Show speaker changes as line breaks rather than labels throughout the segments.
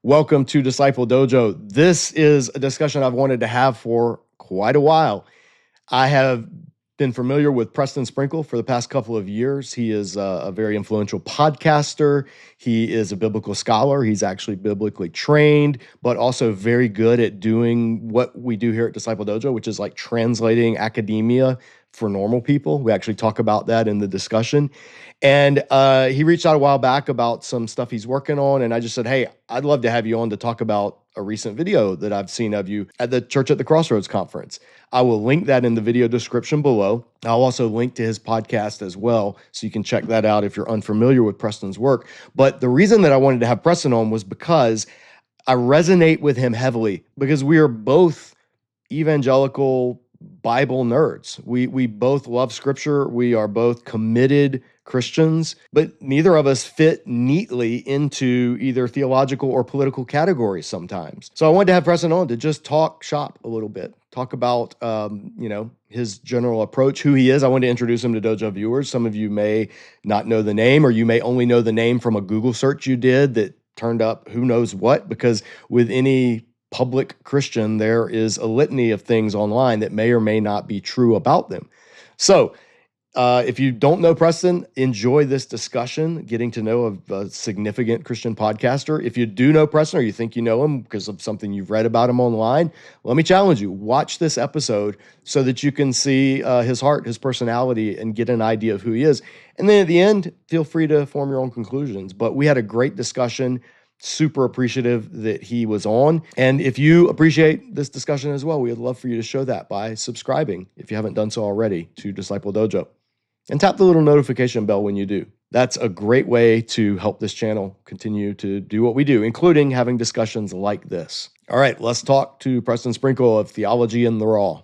Welcome to Disciple Dojo. This is a discussion I've wanted to have for quite a while. I have been familiar with Preston Sprinkle for the past couple of years. He is a very influential podcaster. He is a biblical scholar. He's actually biblically trained, but also very good at doing what we do here at Disciple Dojo, which is like translating academia for normal people. We actually talk about that in the discussion. And he reached out a while back about some stuff he's working on. And I just said, hey, I'd love to have you on to talk about a recent video that I've seen of you at the Church at the Crossroads conference. I will link that in the video description below. I'll also link to his podcast as well, so you can check that out if you're unfamiliar with Preston's work. But the reason that I wanted to have Preston on was because I resonate with him heavily, because we are both evangelical Bible nerds. We both love scripture. We are both committed Christians, but neither of us fit neatly into either theological or political categories sometimes. So I wanted to have Preston on to just talk shop a little bit, talk about, his general approach, who he is. I wanted to introduce him to Dojo viewers. Some of you may not know the name, or you may only know the name from a Google search you did that turned up who knows what, because with any public Christian, there is a litany of things online that may or may not be true about them. So if you don't know Preston, enjoy this discussion, getting to know a significant Christian podcaster. If you do know Preston, or you think you know him because of something you've read about him online, let me challenge you. Watch this episode so that you can see his heart, his personality, and get an idea of who he is. And then at the end, feel free to form your own conclusions. But we had a great discussion. Super appreciative that he was on. And if you appreciate this discussion as well, we would love for you to show that by subscribing, if you haven't done so already, to Disciple Dojo. And tap the little notification bell when you do. That's a great way to help this channel continue to do what we do, including having discussions like this. All right, let's talk to Preston Sprinkle of Theology in the Raw.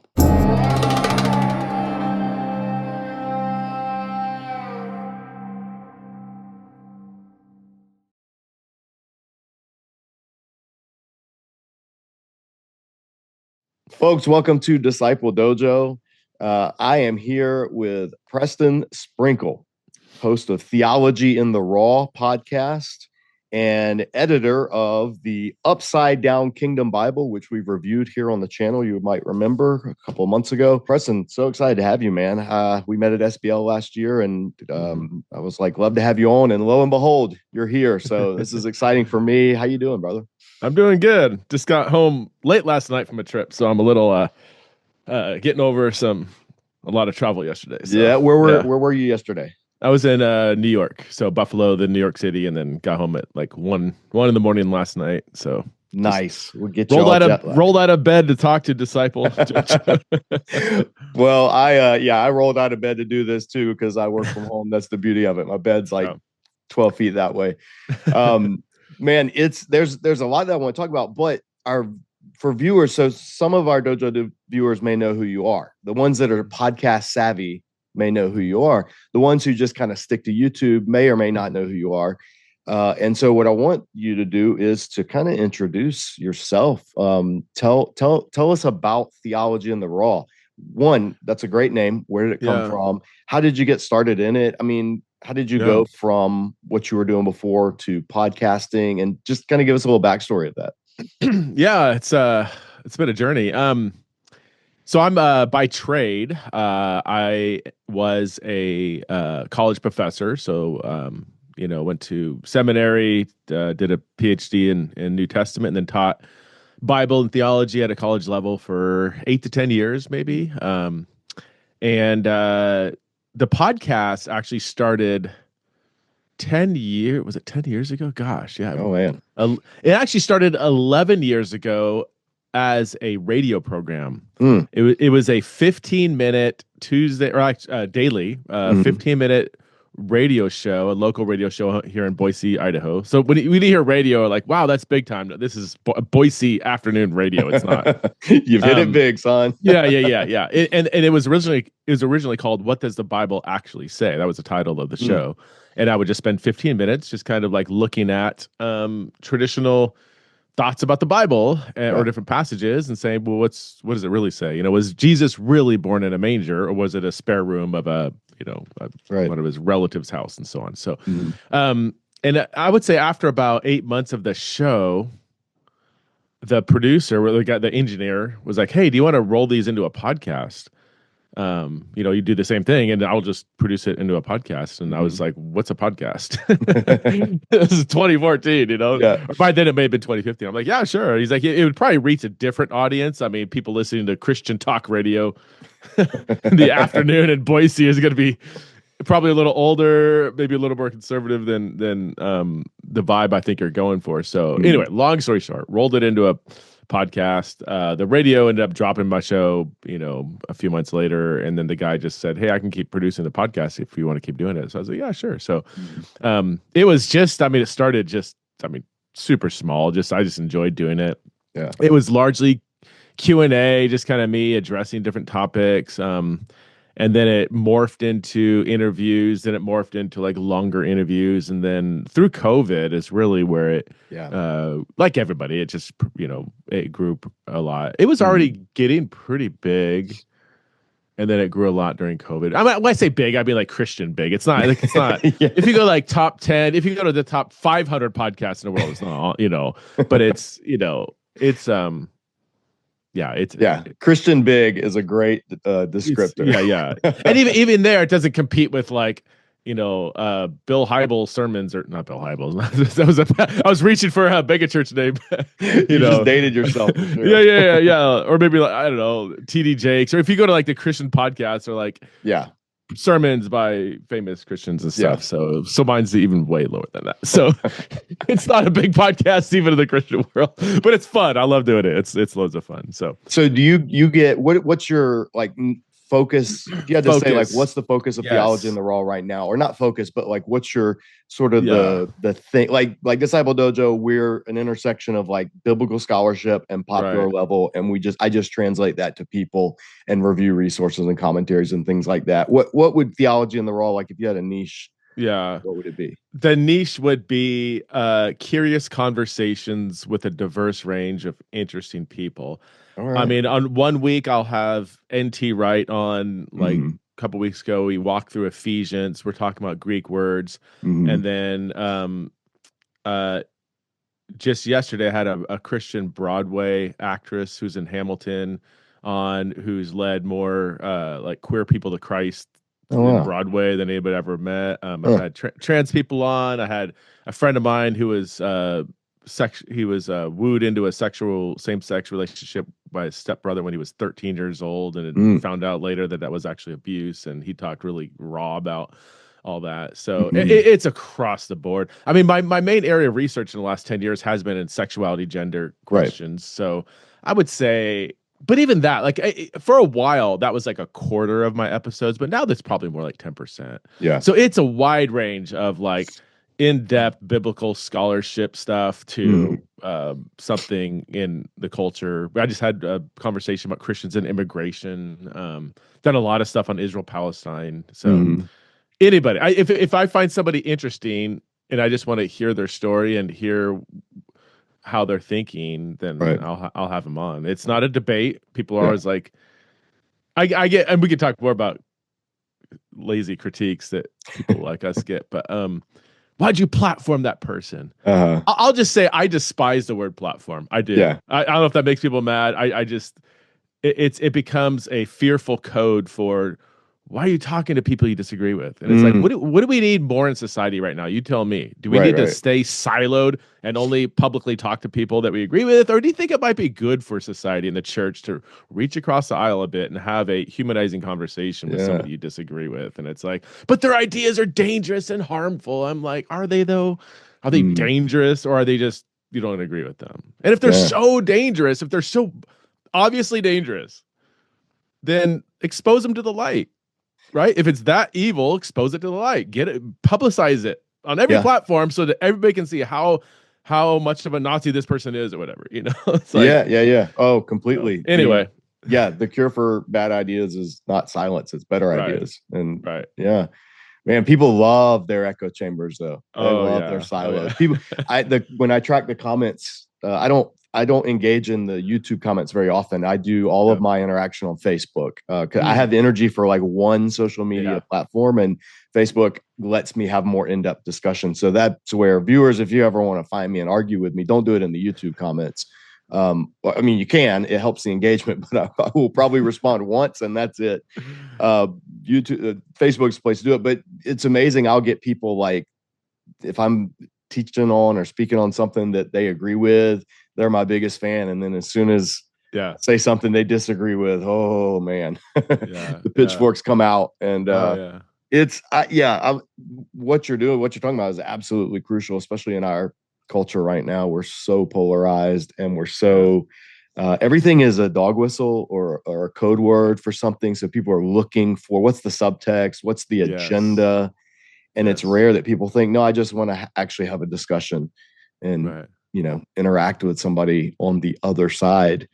Folks, welcome to Disciple Dojo. I am here with Preston Sprinkle, host of Theology in the Raw podcast and editor of the Upside Down Kingdom Bible, which we've reviewed here on the channel. You might remember a couple of months ago. Preston, so excited to have you, man. We met at SBL last year, and I was like, love to have you on. And lo and behold, you're here. So this is exciting for me. How you doing, brother?
I'm doing good. Just got home late last night from a trip, so I'm a little getting over a lot of travel yesterday. So,
yeah, where were you yesterday?
I was in New York, so Buffalo, then New York City, and then got home at like one in the morning last night. So
nice. We'll get you
rolled out of bed to talk to Disciple.
Well, I rolled out of bed to do this too because I work from home. That's the beauty of it. My bed's like 12 feet that way. Man, there's a lot that I want to talk about, but for viewers, so some of our Dojo viewers may know who you are. The ones that are podcast savvy may know who you are. The ones who just kind of stick to YouTube may or may not know who you are. And so what I want you to do is to kind of introduce yourself. Tell us about Theology in the Raw. One, that's a great name. Where did it come from? How did you get started in it? I mean, how did you go from what you were doing before to podcasting, and just kind of give us a little backstory of that?
Yeah, it's been a journey. So I'm by trade. I was a college professor. So went to seminary, did a PhD in New Testament, and then taught Bible and theology at a college level for 8 to 10 years, maybe. The podcast actually started 10 years. Was it 10 years ago? Gosh, yeah.
Oh, man.
It actually started 11 years ago as a radio program. It was a 15-minute Tuesday or daily 15-minute radio show, a local radio show here in Boise, Idaho. So when you hear radio, like, wow, that's big time. This is Boise afternoon radio. It's not.
You've hit it big, son.
Yeah. And it was originally called "What Does the Bible Actually Say?" That was the title of the show. And I would just spend 15 minutes just kind of like looking at traditional thoughts about the Bible or different passages and saying, well, what does it really say? Was Jesus really born in a manger, or was it a spare room of one of his relatives' house and so on? So, and I would say after about 8 months of the show, the producer, or the guy, the engineer, was like, "Hey, do you want to roll these into a podcast? You do the same thing, and I'll just produce it into a podcast." And I was like, "What's a podcast?" This is 2014,
Yeah.
Or by then it may have been 2015. I'm like, "Yeah, sure." He's like, "It would probably reach a different audience. I mean, people listening to Christian talk radio in the afternoon in Boise is going to be probably a little older, maybe a little more conservative than the vibe I think you're going for." So anyway, long story short, rolled it into a podcast. The radio ended up dropping my show, a few months later, and then the guy just said, "Hey, I can keep producing the podcast if you want to keep doing it." So I was like, "Yeah, sure." So it was just, it started just, super small. I just enjoyed doing it.
Yeah.
It was largely Q&A, just kind of me addressing different topics. And then it morphed into interviews, then it morphed into like longer interviews. And then through COVID is really where it, like everybody, it just, it grew a lot. It was already getting pretty big. And then it grew a lot during COVID. I mean, when I say big, I mean like Christian big. It's not, if you go like top 10, if you go to the top 500 podcasts in the world, it's not, but it's,
Christian big is a great descriptor.
Yeah. And even there, it doesn't compete with like, Bill Hybels sermons, or not Bill Hybels. I was reaching for a mega church name.
You just dated yourself. Sure.
Yeah. Or maybe like, I don't know, TD Jakes, or if you go to like the Christian podcasts, or like sermons by famous Christians and stuff. So mine's even way lower than that. So it's not a big podcast even in the Christian world, but it's fun. I love doing it. It's loads of fun. So
do you get what's your like focus? If you had to say like what's the focus of Theology in the Raw right now, or not focus, but like what's your sort of the thing, like Disciple Dojo, we're an intersection of like biblical scholarship and popular level, and I just translate that to people and review resources and commentaries and things like that. What would Theology in the Raw, like if you had a niche, what would it be?
The niche would be curious conversations with a diverse range of interesting people. Right. I mean, on one week I'll have NT Wright on, like a couple weeks ago, we walked through Ephesians. We're talking about Greek words. And then just yesterday I had a Christian Broadway actress who's in Hamilton on, who's led more like queer people to Christ in Broadway than anybody ever met. I've had trans people on. I had a friend of mine who was he was wooed into a same-sex relationship by his stepbrother when he was 13 years old, and found out later that was actually abuse, and he talked really raw about all that. So it's across the board. I mean, my main area of research in the last 10 years has been in sexuality, gender questions. So I would say, but even that, like for a while, that was like a quarter of my episodes, but now that's probably more like 10%.
Yeah.
So it's a wide range of like in-depth biblical scholarship stuff to something in the culture. I just had a conversation about Christians and immigration, done a lot of stuff on Israel-Palestine. So anybody, if I find somebody interesting and I just want to hear their story and hear how they're thinking, then I'll have them on. It's not a debate. People are always like, I get, and we can talk more about lazy critiques that people like us get, but why'd you platform that person? I'll just say I despise the word platform. I do. Yeah. I don't know if that makes people mad. I just it becomes a fearful code for, why are you talking to people you disagree with? And it's like, what do we need more in society right now? You tell me. Do we need to stay siloed and only publicly talk to people that we agree with? Or do you think it might be good for society and the church to reach across the aisle a bit and have a humanizing conversation with somebody you disagree with? And it's like, but their ideas are dangerous and harmful. I'm like, are they though? Are they dangerous, or are they just, you don't agree with them? And if they're so dangerous, if they're so obviously dangerous, then expose them to the light. Right? If it's that evil, expose it to the light. Get it, publicize it on every platform so that everybody can see how much of a Nazi this person is, or whatever. It's like,
yeah. Oh, completely.
Anyway,
the cure for bad ideas is not silence; it's better ideas. And man, people love their echo chambers, though. They love their silos. People, when I track the comments, I don't engage in the YouTube comments very often. I do all of my interaction on Facebook. 'Cause I have the energy for like one social media platform, and Facebook lets me have more in-depth discussion. So that's where viewers, if you ever want to find me and argue with me, don't do it in the YouTube comments. Well, I mean, you can. It helps the engagement, but I will probably respond once, and that's it. YouTube, Facebook's a place to do it, but it's amazing. I'll get people like if I'm teaching on or speaking on something that they agree with, they're my biggest fan, and then as soon as
Yeah.
I say something they disagree with, oh man,
Yeah.
the pitchforks come out, and
Oh yeah.
it's what you're doing, what you're talking about is absolutely crucial, especially in our culture right now. We're so polarized, and we're so everything is a dog whistle or a code word for something. So people are looking for what's the subtext, what's the
Yes.
agenda, and it's
Yes.
rare that people think, no, I just want to actually have a discussion and
Right.
interact with somebody on the other side.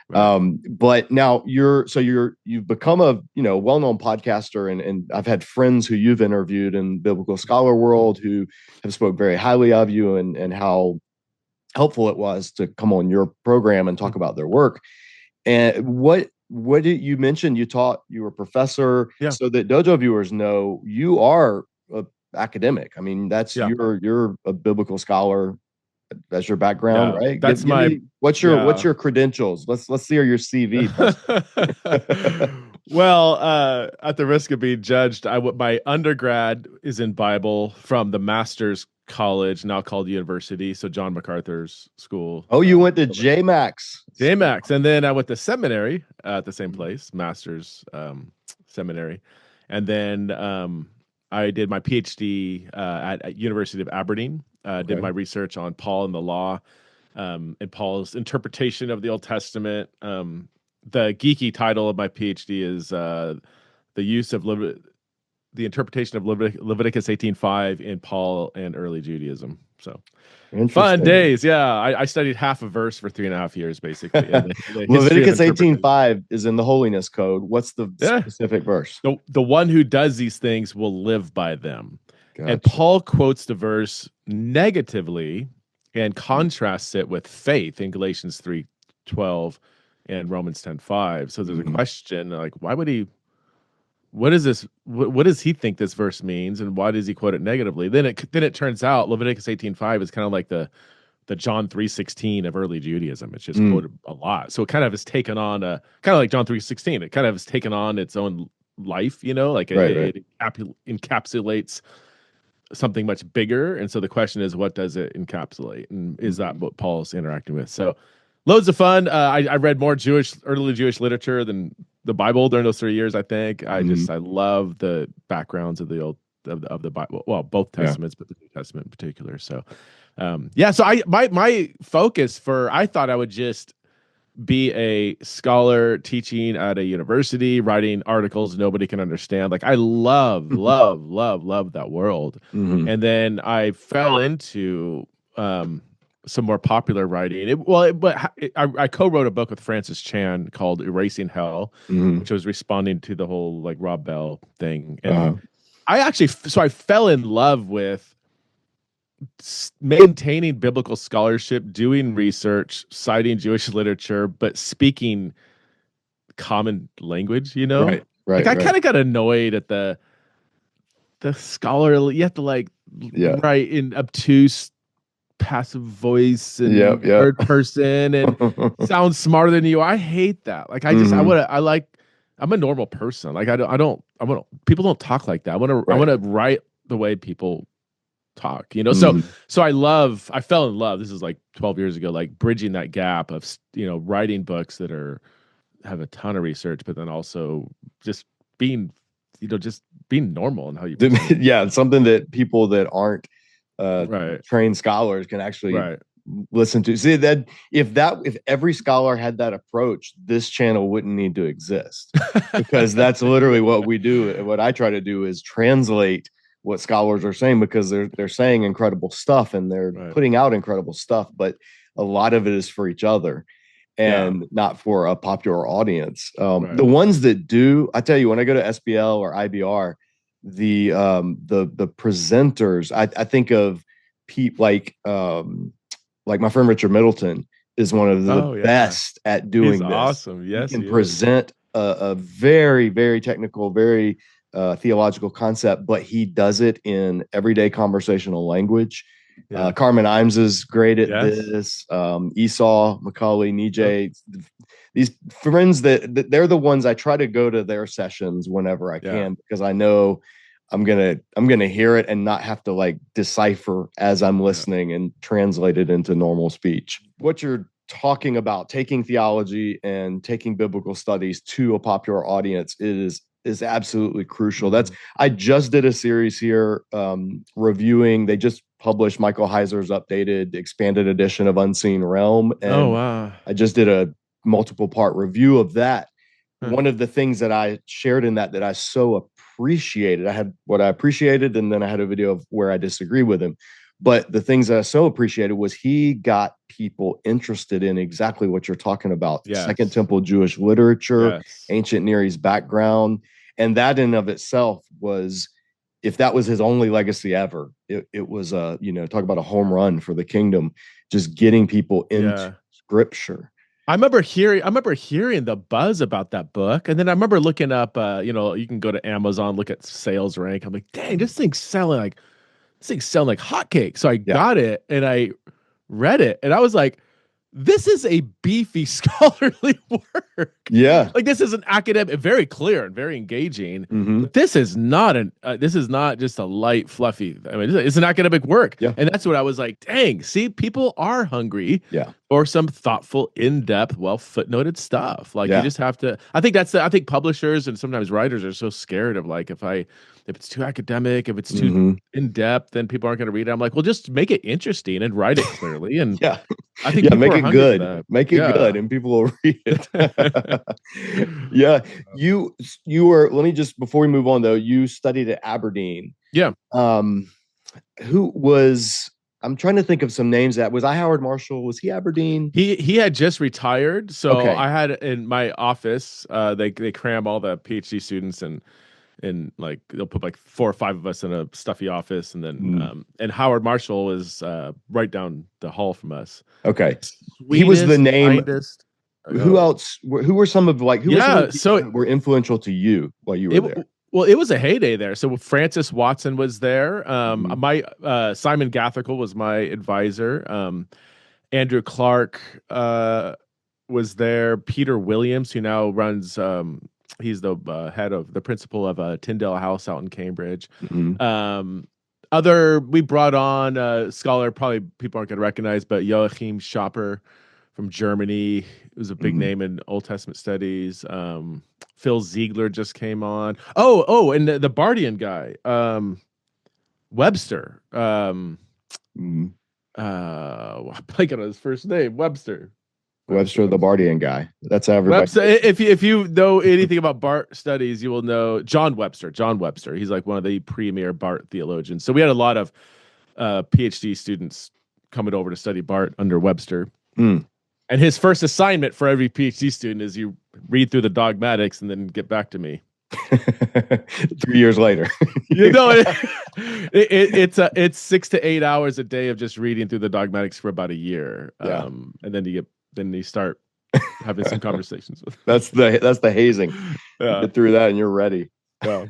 Right.
But now you've become a well-known podcaster, and I've had friends who you've interviewed in biblical scholar world who have spoke very highly of you and how helpful it was to come on your program and talk about their work. And what did you mention? You were a professor,
Yeah.
so that Dojo viewers know you are a academic. I mean, that's
Yeah.
you're a biblical scholar. That's your background,
Yeah.
right?
That's
Give
my
me what's
yeah.
your credentials? Let's see your CV, Preston.
Well, at the risk of being judged, my undergrad is in Bible from the Master's College, now called University, so John MacArthur's school.
Oh, you went to JMax.
JMax, and then I went to seminary at the same
Mhm.
place, Master's Seminary, and then I did my PhD at University of Aberdeen. Did my
Okay.
research on Paul and the law, and Paul's interpretation of the Old Testament. The geeky title of my PhD is the use of the interpretation of Leviticus 18:5 in Paul and early Judaism. So fun
Interesting.
days. Yeah. I studied half a verse for 3.5 years, basically, and the history of
Leviticus
interpretation.
18:5 is in the holiness code. What's the
Yeah.
specific verse?
The one who does these things will live by them. And
Gotcha.
Paul quotes the verse negatively and contrasts it with faith in Galatians 3:12 and Romans 10:5. So there's a
Mhm.
question like, why would he? What is this? What does he think this verse means, and why does he quote it negatively? Then it turns out Leviticus 18:5 is kind of like the John 3:16 of early Judaism. It's just
Mm.
quoted a lot. So it kind of has taken on a kind of like John 3:16. It kind of has taken on its own life, like
Right, right.
it encapsulates something much bigger. And so the question is, what does it encapsulate? And is that
Mhm.
what Paul's interacting with? So loads of fun. I read more early Jewish literature than the Bible during those 3 years, I think.
Mhm.
I love the backgrounds of the old of the Bible. Well, both
Yeah.
testaments, but the New Testament in particular. So yeah, so my focus I thought I would just be a scholar teaching at a university, writing articles nobody can understand. Like I love that world.
Mhm.
And then I fell into some more popular writing. I co-wrote a book with Francis Chan called Erasing Hell,
Mhm.
which was responding to the whole like Rob Bell thing. And
Uh-huh.
I fell in love with maintaining biblical scholarship, doing research, citing Jewish literature, but speaking common language,
Right,
Like
right,
I
right.
kind of got annoyed at the scholarly, you have to like
Yeah.
write in obtuse passive voice
Yep,
and
yep.
third person and sound smarter than you. I hate that. Like
Mhm.
I'm a normal person. Like I want to people don't talk like that. I
Right.
want to write the way people talk,
Mhm.
so I fell in love, this is like 12 years ago, like bridging that gap of writing books that have a ton of research, but then also just being just being normal and how you present it.
Yeah, something that people that aren't uh,
Right.
trained scholars can actually
Right.
listen to. See that if every scholar had that approach, this channel wouldn't need to exist because that's literally what we do. What I try to do is translate what scholars are saying because they're saying incredible stuff and they're
Right.
putting out incredible stuff, but a lot of it is for each other
Yeah.
and not for a popular audience.
Right.
The ones that do, I tell you, when I go to SBL or IBR, the presenters, I think of people like my friend Richard Middleton is one of the
Oh yeah.
best at
He's
doing this.
awesome.
He
Yes,
can
he is.
present a very very technical, very theological concept, but he does it in everyday conversational language.
Yeah.
Carmen Imes is great at
Yes.
this. Esau, Macaulay,
Yep.
Nijay, these friends that they're the ones I try to go to their sessions whenever I
Yeah.
can because I know I'm gonna hear it and not have to like decipher as I'm
Yeah.
listening and translate it into normal speech. What you're talking about, taking theology and taking biblical studies to a popular audience is absolutely crucial. That's
Mhm.
I just did a series here reviewing. They just published Michael Heiser's updated, expanded edition of Unseen Realm,
Oh
and
wow.
I just did a multiple part review of that.
Huh.
One of the things that I shared in that I so appreciated, I had what I appreciated, and then I had a video of where I disagree with him. But the things that I so appreciated was he got people interested in exactly what you're talking about: Second
Yes.
Temple Jewish literature,
Yes.
ancient Near East background, and that in of itself was, if that was his only legacy ever, it was talk about a home run for the kingdom, just getting people into
Yeah.
scripture.
I remember hearing the buzz about that book. And then I remember looking up you can go to Amazon, look at sales rank. I'm like, dang, this thing's selling like hotcakes. So I
Yeah,
got it and I read it and I was like, this is a beefy scholarly work.
yeah.
Like this is an academic, very clear and very engaging.
Mm-hmm.
But this is not just a light, fluffy. I mean, it's an academic work,
Yeah,
and that's what I was like. Dang, see, people are hungry
yeah,
for some thoughtful, in-depth, well footnoted stuff. Like you
yeah.
just have to. I think publishers and sometimes writers are so scared of like if it's too academic, if it's too
Mm-hmm.
in depth, then people aren't going to read it. I'm like, well, just make it interesting and write it clearly. And
Yeah,
I think
yeah.
people
Make
are
it
hungry for
good.
that.
Make it
Yeah.
good, and people will read it. Yeah, you were. Let me just before we move on though. You studied at Aberdeen.
Yeah.
Um, who was? I'm trying to think of some names. That was I Howard Marshall. Was he Aberdeen?
He had just retired, so
Okay.
I had in my office. They cram all the PhD students and like they'll put like 4 or 5 of us in a stuffy office, and then
Mm,
and Howard Marshall is right down the hall from us.
okay. He was the
Sweetest,
name.
kindest.
Who
Oh
else? Who were some of like? Who were some of
yeah,
the people
so
that were influential to you while you were
it
there?
well it was a heyday there. So Francis Watson was there.
Mhm.
My Simon Gathercole was my advisor. Andrew Clark was there. Peter Williams, who now runs, he's the head of the principal of Tyndale House out in Cambridge.
Mhm.
We brought on a scholar, probably people aren't going to recognize, but Joachim Schopper from Germany, who's a big
Mhm.
name in Old Testament studies. Phil Ziegler just came on. And the Bardian guy, Webster.
Mhm.
I'm blanking on his first name, Webster. Webster,
Webster, the
Webster.
Bardian guy. That's how everybody
Webster.
knows.
If you know anything about Bart studies, you will know John Webster. John Webster. He's like one of the premier Bart theologians. So we had a lot of PhD students coming over to study Bart under Webster.
Mm.
And his first assignment for every PhD student is you read through the dogmatics and then get back to me.
3 years later.
You know, it's 6 to 8 hours a day of just reading through the dogmatics for about a year,
Yeah.
and then you start having some conversations with.
That's the hazing. You
Yeah,
get through that and you're ready.
yeah,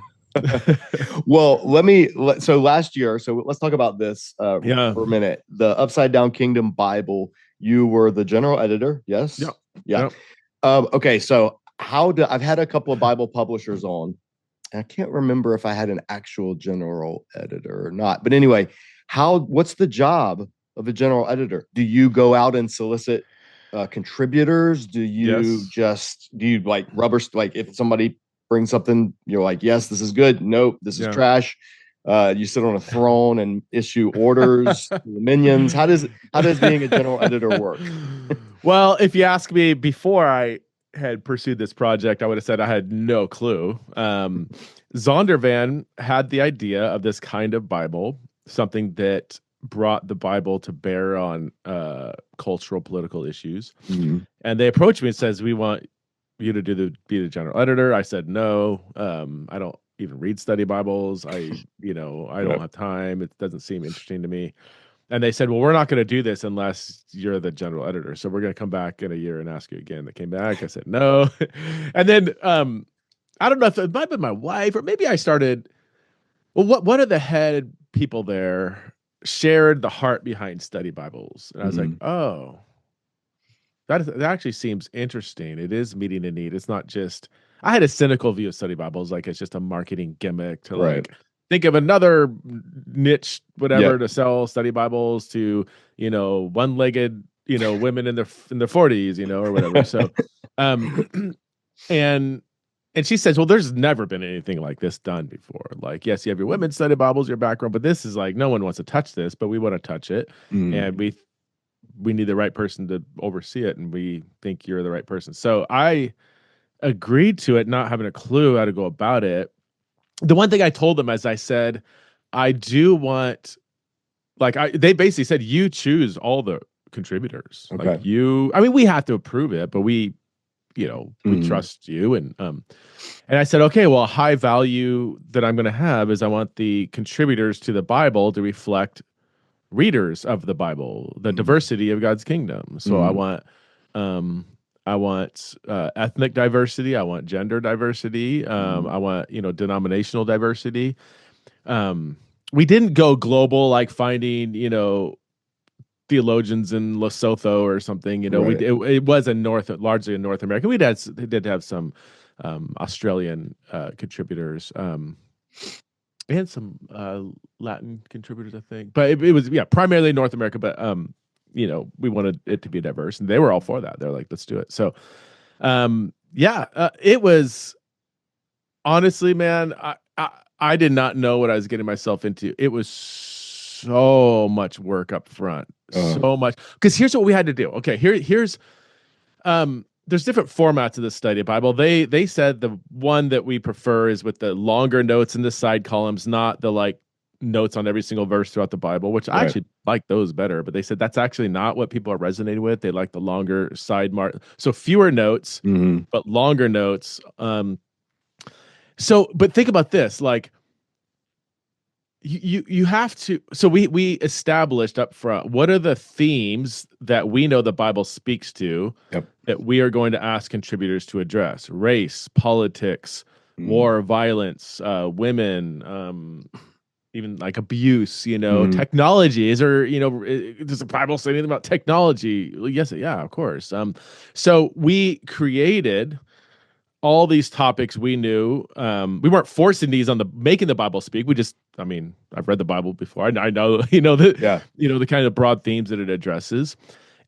Well, so last year, so let's talk about this
yeah,
for a minute. The Upside Down Kingdom Bible, you were the general editor,
yeah,
yes? Yeah.
yeah.
Okay, so I've had a couple of Bible publishers on. I can't remember if I had an actual general editor or not. But anyway, what's the job of a general editor? Do you go out and solicit contributors?
Yes.
Do you like like if somebody brings something, you're like, yes, this is good. Nope, this is
Yeah.
trash. You sit on a throne and issue orders to the minions. How does being a general editor work?
Well, if you ask me before I had pursued this project, I would have said I had no clue. Zondervan had the idea of this kind of Bible, something that brought the Bible to bear on cultural, political issues.
Mhm.
And they approached me and says, "We want you to be the general editor." I said, "No, I don't even read study Bibles. I
Yeah.
don't have time. It doesn't seem interesting to me." And they said, "Well, we're not going to do this unless you're the general editor. So we're going to come back in a year and ask you again." They came back. I said, "No." And then I don't know if it might have been my wife or maybe I started. Well, what one of the head people there shared the heart behind study Bibles. And I was like,
Mhm.
oh, that actually seems interesting. It is meeting a need. It's not just, I had a cynical view of study Bibles, like it's just a marketing gimmick to
Right.
like think of another niche,
Yeah.
whatever, to sell study Bibles to, one-legged, women in their 40s, or whatever. So, um, and she says, well, there's never been anything like this done before. Like, yes, you have your women's study Bibles, your background, but this is like no one wants to touch this, but we want to touch it,
Mhm.
and we need the right person to oversee it, and we think you're the right person. So I agreed to it, not having a clue how to go about it. The one thing I told them, as I said, I do want, like, they basically said, you choose all the contributors.
Okay.
Like I mean, we have to approve it, but we
Mhm.
trust you. And I said, okay, well, a high value that I'm going to have is I want the contributors to the Bible to reflect readers of the Bible, the
Mhm.
diversity of God's kingdom. So
Mhm.
um, I want ethnic diversity. I want gender diversity.
Mhm.
I want, denominational diversity. We didn't go global, like finding, theologians in Lesotho or something.
Right.
It was largely in North America. We did have some Australian contributors, and some Latin contributors, I think. But it was, yeah, primarily North America. But we wanted it to be diverse, and they were all for that. They're like, let's do it. So yeah, it was, honestly, man, I did not know what I was getting myself into. It was so much work up front,
Uh,
so much. Because here's what we had to do. Okay, here's there's different formats of the study Bible. They said the one that we prefer is with the longer notes in the side columns, not the like notes on every single verse throughout the Bible, which I
right.
actually like those better. But they said that's actually not what people are resonating with. They like the longer side mark, so fewer notes
Mhm.
but longer notes. So, but think about this, like you have to. So we established up front what are the themes that we know the Bible speaks to
Yep.
that we are going to ask contributors to address: race, politics,
Mhm.
war, violence, women, even like abuse.
Mhm.
Technology. Is there? Does the Bible say anything about technology? Well, yes, yeah, of course. So we created all these topics we knew. We weren't forcing these on the making the Bible speak. We just, I mean, I've read the Bible before. I know,
Yeah.
the kind of broad themes that it addresses.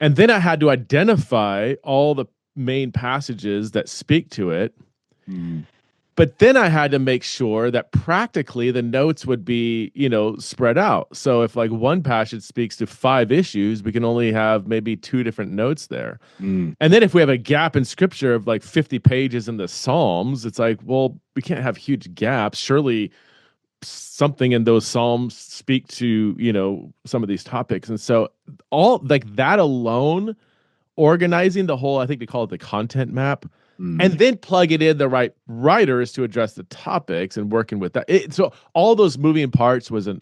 And then I had to identify all the main passages that speak to it.
Mhm.
But then I had to make sure that practically the notes would be, spread out. So if like one passage speaks to 5 issues, we can only have maybe 2 different notes there.
Mhm.
And then if we have a gap in scripture of like 50 pages in the Psalms, it's like, well, we can't have huge gaps. Surely something in those Psalms speak to, some of these topics. And so all like that alone, organizing the whole, I think they call it the content map, and
Mhm.
then plug it in the right writers to address the topics and working with that. So all those moving parts was an,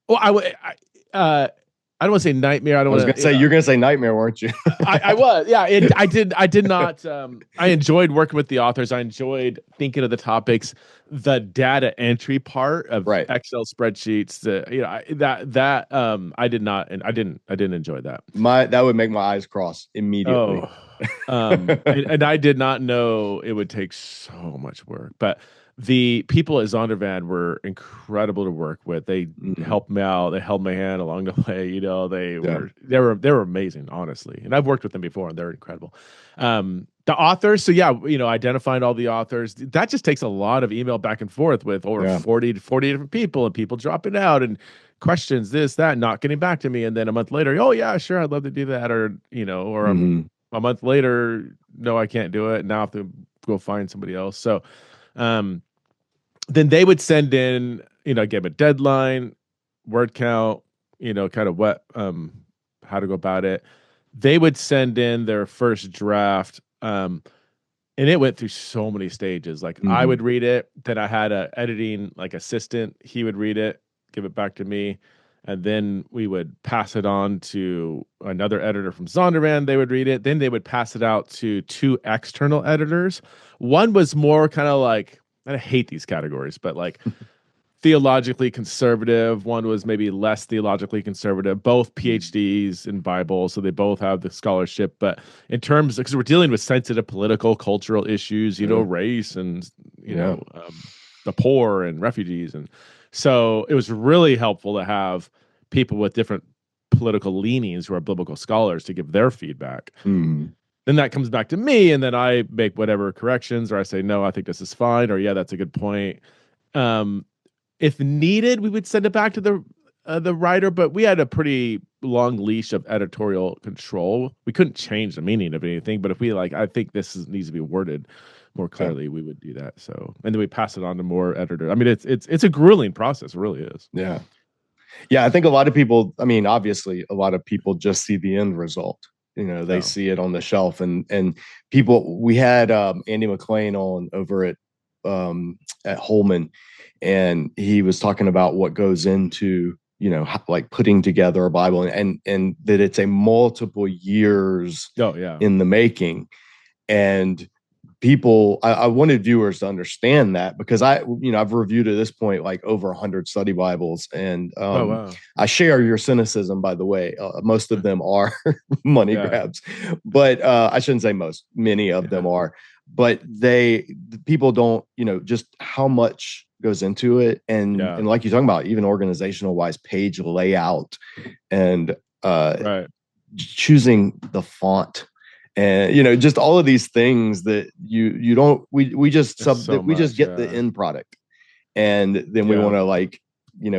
well, I don't want to say nightmare. I
I
don't
was
want
gonna
to,
say you're gonna say nightmare, weren't you?
I was, yeah. I did not. I enjoyed working with the authors. I enjoyed thinking of the topics, the data entry part of
Right.
Excel spreadsheets. I did not, and I didn't enjoy that.
That would make my eyes cross immediately.
Oh, and I did not know it would take so much work. But the people at Zondervan were incredible to work with. They
Mhm.
helped me out. They held my hand along the way. They
Yeah.
were amazing, honestly. And I've worked with them before, and they're incredible. The authors, so yeah, identifying all the authors, that just takes a lot of email back and forth with over
Yeah.
40 different people, and people dropping out and questions, this, that, not getting back to me. And then a month later, oh yeah, sure, I'd love to do that. Or
Mhm.
a month later, no, I can't do it. Now I have to go find somebody else. So um, then they would send in, give a deadline, word count, kind of what, how to go about it. They would send in their first draft. And it went through so many stages. Like I
Mhm.
would read it, then I had a editing like assistant. He would read it, give it back to me, and then we would pass it on to another editor from Zondervan. They would read it, then they would pass it out to 2 external editors. One was more kind of like, I hate these categories, but like theologically conservative. One was maybe less theologically conservative. Both
Mm.
PhDs in Bible, so they both have the scholarship. But in terms, because we're dealing with sensitive political, cultural issues,
Sure.
race and
Yeah.
the poor and refugees, and so it was really helpful to have people with different political leanings who are biblical scholars to give their feedback.
Mm.
Then that comes back to me, and then I make whatever corrections, or I say, no, I think this is fine, or yeah, that's a good point. Um, if needed, we would send it back to the writer, but we had a pretty long leash of editorial control. We couldn't change the meaning of anything, but if we I think needs to be worded more clearly, we would do that. So, and then we pass it on to more editors. I mean, it's a grueling process. It really is.
Yeah. Yeah, I think a lot of people, I mean, obviously a lot of people just see the end result. They see it on the shelf, and people, we had Andy McLean on over at Holman, and he was talking about what goes into, like putting together a Bible, and that it's a multiple years
Oh yeah.
in the making. And people, I wanted viewers to understand that, because I've reviewed at this point like over 100 study Bibles, and
Oh wow.
I share your cynicism, by the way. Most of them are money
Yeah.
grabs, but I shouldn't say most, many of them are, but people don't, just how much goes into it. And like you're talking about, even organizational wise, page layout, and
Right.
choosing the font, and just all of these things that you don't, we just get the end product, and then we want to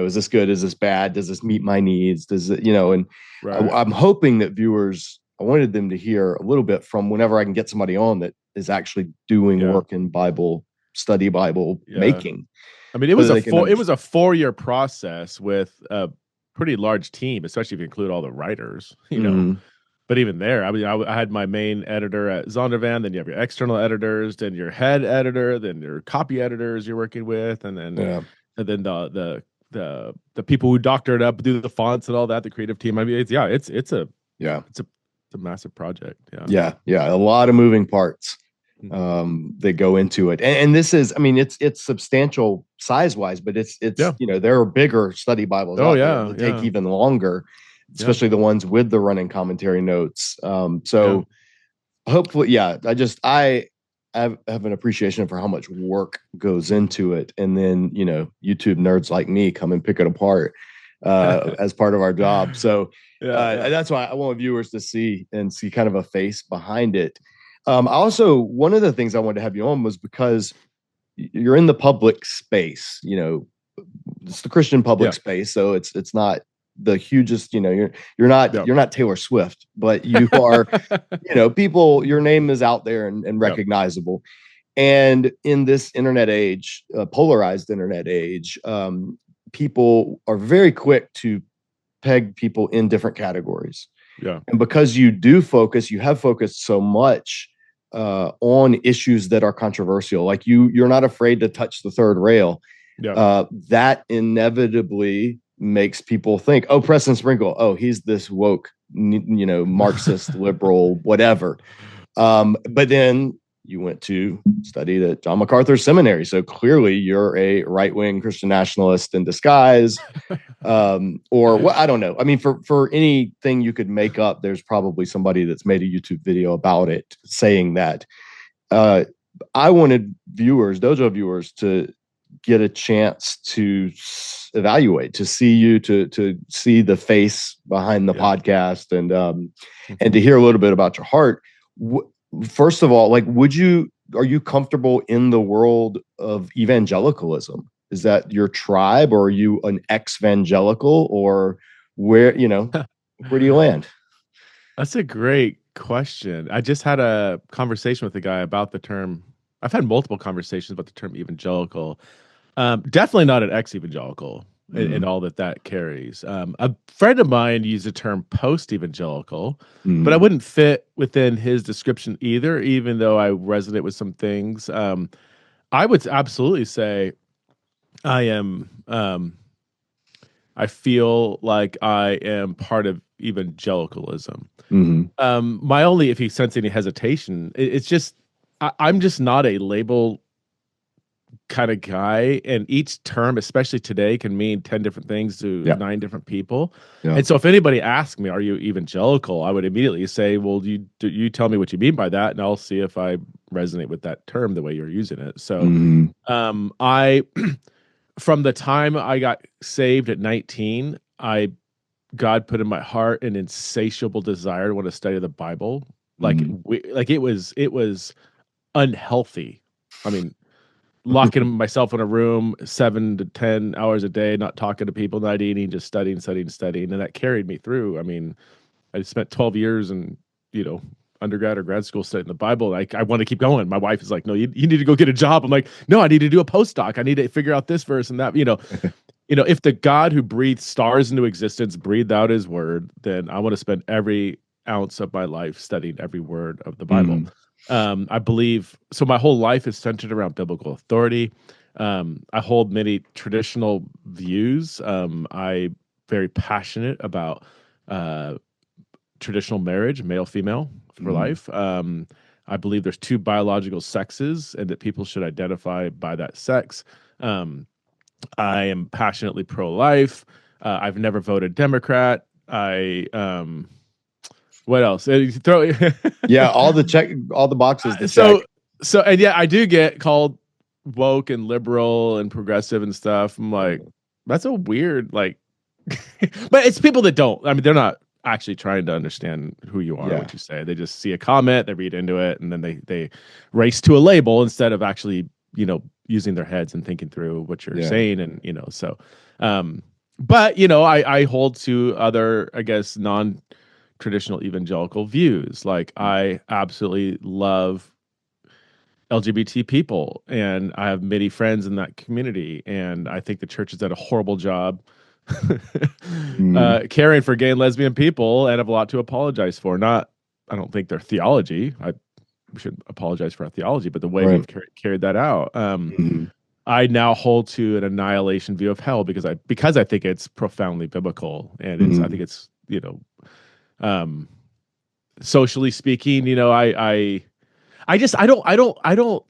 is this good, is this bad, does this meet my needs, does it, and
Right.
I'm hoping that viewers, I wanted them to hear a little bit from whenever I can get somebody on that is actually doing work in Bible study, Bible making.
I mean, it was a 4-year process with a pretty large team, especially if you include all the writers, But even there, I mean, I had my main editor at Zondervan, then you have your external editors, then your head editor, then your copy editors you're working with, and then the people who doctor it up, do the fonts and all that, the creative team. I mean, it's a massive project.
Yeah. A lot of moving parts that go into it. And this is, I mean, it's substantial size wise, but it's there are bigger study Bibles out there that take even longer, especially the ones with the running commentary notes. So hopefully, I have an appreciation for how much work goes into it. And then, YouTube nerds like me come and pick it apart as part of our job. So that's why I want viewers to see kind of a face behind it. Also, one of the things I wanted to have you on was because you're in the public space, it's the Christian public space. So it's not the hugest, you're not Taylor Swift, but you are, people, your name is out there and recognizable. And in this internet age, polarized internet age, people are very quick to peg people in different categories.
Yeah.
And because you have focused so much on issues that are controversial, like you're not afraid to touch the third rail. That inevitably makes people think, oh, Preston Sprinkle, oh, he's this woke, Marxist, liberal, whatever. But then you went to study at John MacArthur Seminary. So clearly you're a right-wing Christian nationalist in disguise. Or what, I don't know. I mean, for anything you could make up, there's probably somebody that's made a YouTube video about it saying that. I wanted Dojo viewers, to get a chance to evaluate, to see you, to see the face behind the podcast, and to hear a little bit about your heart. First of all, are you comfortable in the world of evangelicalism? Is that your tribe, or are you an ex-evangelical, or where do you land?
That's a great question. I just had a conversation with a guy about the term. I've had multiple conversations about the term evangelical. Definitely not an ex-evangelical and all that carries. A friend of mine used the term post-evangelical, but I wouldn't fit within his description either, even though I resonate with some things. I would absolutely say I am. I feel like I am part of evangelicalism. My only, if you sense any hesitation, it's just I'm just not a label kind of guy, and each term, especially today, can mean 10 different things to
Yeah.
9 different people.
Yeah.
And so if anybody asked me, are you evangelical? I would immediately say, well, you tell me what you mean by that, and I'll see if I resonate with that term the way you're using it. So I from the time I got saved at 19, God put in my heart an insatiable desire to want to study the Bible. Like it was unhealthy. I mean, locking myself in a room 7 to 10 hours a day, not talking to people, not eating, just studying, and that carried me through. I mean, I spent 12 years in, undergrad or grad school studying the Bible. Like, I want to keep going. My wife is like, no, you need to go get a job. I'm like, no, I need to do a postdoc. I need to figure out this verse and that. If the God who breathed stars into existence breathed out his word, then I want to spend every ounce of my life studying every word of the Bible. I believe so. My whole life is centered around biblical authority. I hold many traditional views. I'm very passionate about traditional marriage, male female for life. I believe there's 2 biological sexes, and that people should identify by that sex. I am passionately pro-life. I've never voted Democrat. What else?
Yeah, all the boxes to check.
And yeah, I do get called woke and liberal and progressive and stuff. I'm like, that's a weird, like, but it's people that don't. I mean, they're not actually trying to understand who you are, what you say. They just see a comment, they read into it, and then they race to a label instead of actually, using their heads and thinking through what you're saying. And, so, but, I hold to other, I guess, non-traditional evangelical views. Like, I absolutely love LGBT people, and I have many friends in that community, and I think the church has done a horrible job caring for gay and lesbian people, and have a lot to apologize for. I don't think their theology. We should apologize for our theology, but the way we've carried that out. I now hold to an annihilation view of hell because I think it's profoundly biblical, and I think it's socially speaking, I don't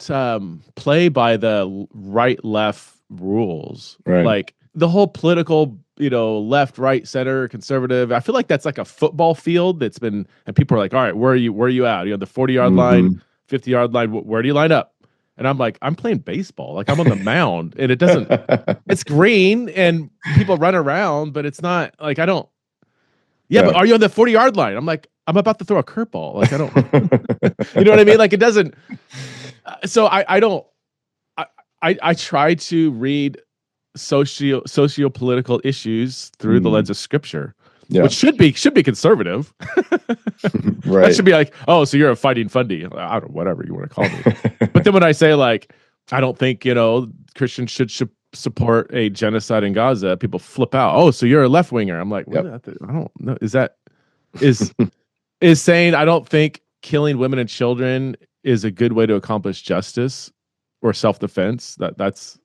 play by the right left rules. Like the whole political, left, right, center, conservative. I feel like that's like a football field and people are like, all right, where are you at? The 40-yard line, 50-yard line, where do you line up? And I'm like, I'm playing baseball. Like, I'm on the mound, and it's green and people run around, but it's not like, I don't. Yeah, but are you on the 40-yard line? I'm like, I'm about to throw a curveball. Like, I don't, you know what I mean? Like, it doesn't. So I don't. I try to read socio-political issues through the lens of Scripture, which should be conservative. That should be like, oh, so you're a fighting fundy. I don't know, whatever you want to call me. But then when I say, like, I don't think Christians should support a genocide in Gaza, people flip out. Oh, so you're a left winger? I'm like, I don't know. Is saying I don't think killing women and children is a good way to accomplish justice or self-defense? That's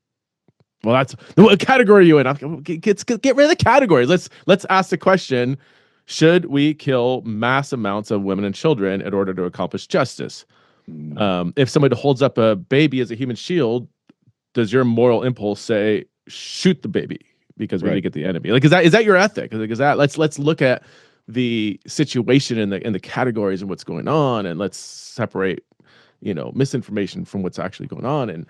what category are you in? Get rid of the categories. Let's ask the question: should we kill mass amounts of women and children in order to accomplish justice? If somebody holds up a baby as a human shield, does your moral impulse say shoot the baby because we need to get the enemy? Like, is that your ethic? Like, is that let's look at the situation in the categories and what's going on, and let's separate misinformation from what's actually going on.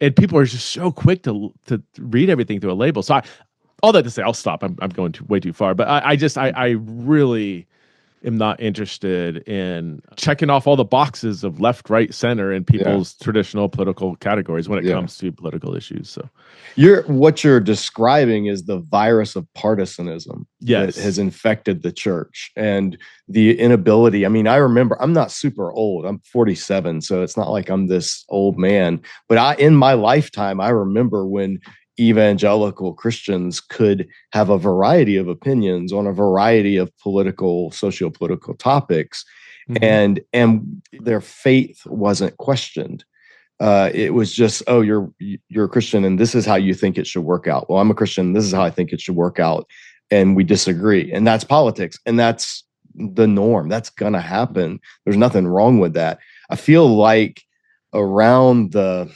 And people are just so quick to read everything through a label. So all that to say, I'll stop. I'm going way too far, but I really am not interested in checking off all the boxes of left, right, center in people's traditional political categories when it comes to political issues. So
what you're describing is the virus of partisanism that has infected the church, and the inability. I mean, I remember, I'm not super old. I'm 47, so it's not like I'm this old man. But in my lifetime, I remember when evangelical Christians could have a variety of opinions on a variety of socio-political topics, and their faith wasn't questioned. It was just, oh, you're a Christian, and this is how you think it should work out. Well, I'm a Christian. This is how I think it should work out, and we disagree. And that's politics, and that's the norm. That's gonna happen. There's nothing wrong with that. I feel like around the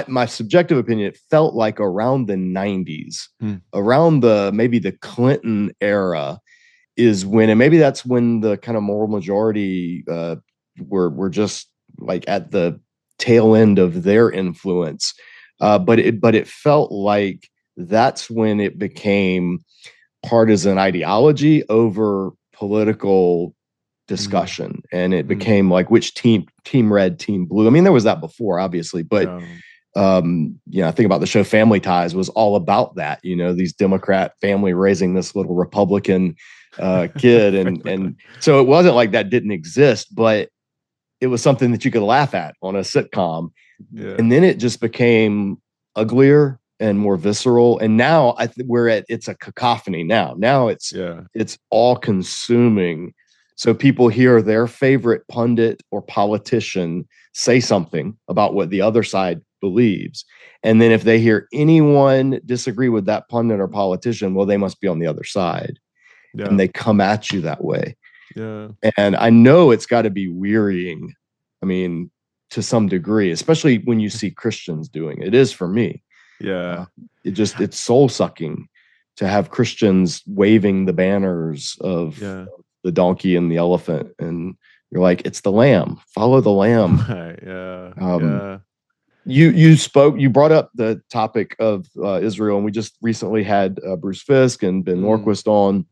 my subjective opinion, it felt like around the 90s,
Hmm.
around maybe the Clinton era is when, and maybe that's when the kind of moral majority were just like at the tail end of their influence. But it felt like that's when it became partisan ideology over political
Hmm.
discussion, and it
Hmm.
became like which team red, team blue. I mean, there was that before, obviously, but
Yeah.
I think about the show Family Ties was all about that. These Democrat family raising this little Republican kid, and so it wasn't like that didn't exist, but it was something that you could laugh at on a sitcom.
Yeah.
And then it just became uglier and more visceral. And now it's a cacophony now. Now
Yeah.
it's all consuming. So people hear their favorite pundit or politician say something about what the other side believes. And then if they hear anyone disagree with that pundit or politician, well, they must be on the other side.
Yeah.
And they come at you that way.
Yeah.
And I know it's got to be wearying. I mean, to some degree, especially when you see Christians doing it. It is for me.
Yeah.
It's soul sucking to have Christians waving the banners of
Yeah.
the donkey and the elephant. And you're like, it's the lamb, follow the lamb.
Right. Yeah.
Um,
Yeah.
you brought up the topic of Israel, and we just recently had Bruce Fisk and Ben
Mm.
Norquist on,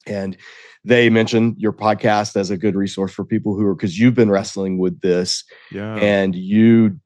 and they mentioned your podcast as a good resource for people who are, because you've been wrestling with this,
Yeah.
and you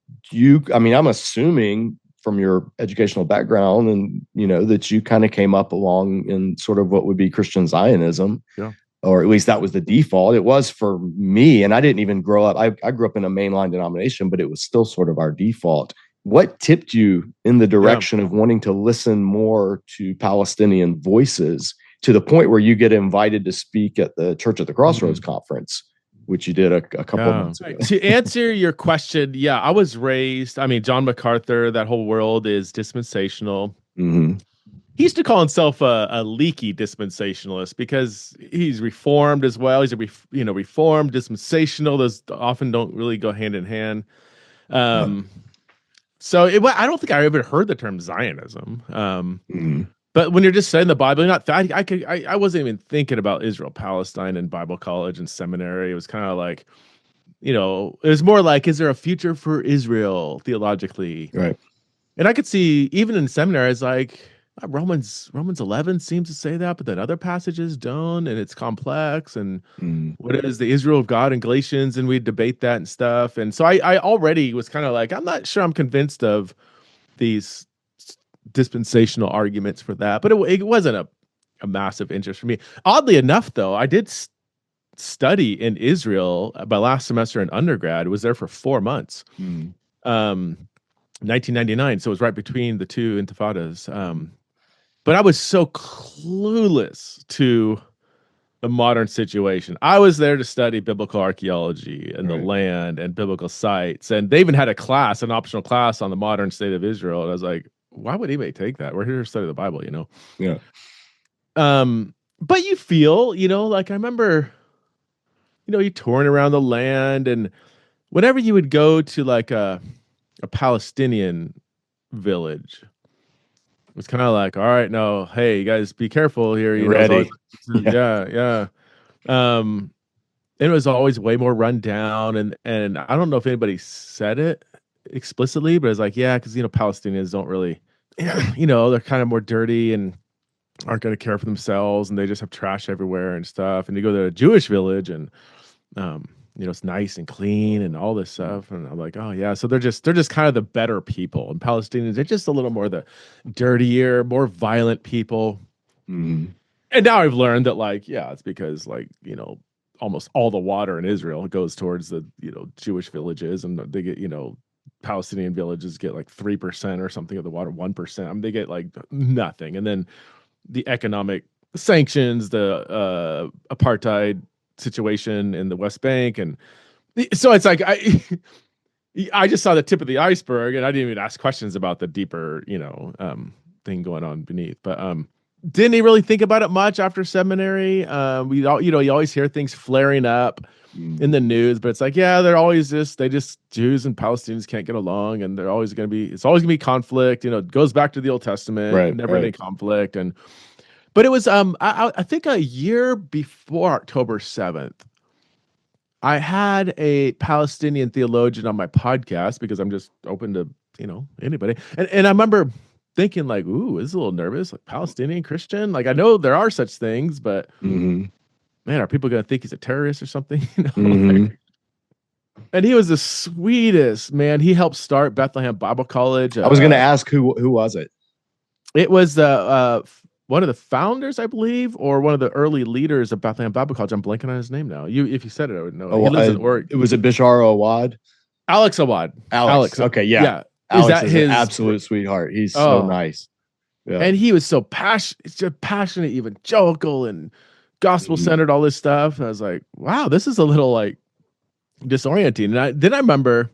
I mean, I'm assuming from your educational background, and that you kind of came up along in sort of what would be Christian Zionism,
Yeah.
or at least that was the default. It was for me, and I didn't even grow up. I grew up in a mainline denomination, but it was still sort of our default. What tipped you in the
Yeah.
direction of wanting to listen more to Palestinian voices to the point where you get invited to speak at the Church at the Crossroads conference, which you did a couple of
Yeah.
months ago?
To answer your question, yeah, I was raised, I mean, John MacArthur, that whole world is dispensational.
Mm-hmm.
He used to call himself a leaky dispensationalist because he's reformed as well. He's reformed dispensational. Those often don't really go hand in hand.
Yeah.
Um, I don't think I ever heard the term Zionism.
Mm-hmm.
But when you're just studying the Bible, you're not. I wasn't even thinking about Israel Palestine in Bible college and seminary. It was kind of like, it was more like, is there a future for Israel theologically?
Right.
And I could see even in seminary, it's like Romans 11 seems to say that, but then other passages don't, and it's complex. And
Mm-hmm.
what is the Israel of God in Galatians? And we debate that and stuff. And so I already was kind of like, I'm not sure I'm convinced of these dispensational arguments for that, but it wasn't a massive interest for me. Oddly enough, though, I did study in Israel my last semester in undergrad. Was there for 4 months.
Mm-hmm.
1999, so it was right between the two intifadas. But I was so clueless to the modern situation. I was there to study biblical archaeology and the
Right.
land and biblical sites, and they even had an optional class on the modern state of Israel. And I was like, why would anybody take that? We're here to study the Bible.
Yeah.
But you feel, like I remember, you touring around the land, and whenever you would go to like a Palestinian village, it was kind of like, all right, no, hey, you guys, be careful here.
Get
It's always,
ready. Yeah.
yeah. Um, and it was always way more run down, and I don't know if anybody said it explicitly, but it's like, yeah, because Palestinians don't really, they're kind of more dirty and aren't going to care for themselves, and they just have trash everywhere and stuff. And you go to a Jewish village, and it's nice and clean and all this stuff. And I'm like, oh yeah, so they're just kind of the better people. And Palestinians, they're just a little more the dirtier, more violent people.
Mm-hmm.
And now I've learned that, like, yeah, it's because, like, almost all the water in Israel goes towards the Jewish villages, and they get Palestinian villages get like 3% or something of the water, 1%. I mean, they get like nothing. And then the economic sanctions, the apartheid situation in the West Bank, and so it's like I just saw the tip of the iceberg, and I didn't even ask questions about the deeper thing going on beneath. But didn't really think about it much after seminary. You always hear things flaring up. in the news, but it's like, yeah, they're always Jews and Palestinians can't get along, and it's always gonna be conflict. It goes back to the Old Testament,
Right,
never any
right.
conflict. But it was I think a year before October 7th, I had a Palestinian theologian on my podcast because I'm just open to, anybody. And I remember thinking like, ooh, this is a little nervous, like Palestinian Christian. Like I know there are such things, but
Mhm.
man, are people gonna think he's a terrorist or something?
Mhm.
And he was the sweetest man. He helped start Bethlehem Bible College.
I was going to ask who was it?
It was the one of the founders, I believe, or one of the early leaders of Bethlehem Bible College. I'm blanking on his name now. If you said it, I would know. He lives in Oregon.
It was a Bishar Awad.
Alex Awad.
Alex. Okay, yeah.
Yeah.
Alex is an absolute sweetheart. He's so nice. Yeah.
And he was so passionate, evangelical and gospel centered, all this stuff. I was like, wow, this is a little like disorienting. And then I remember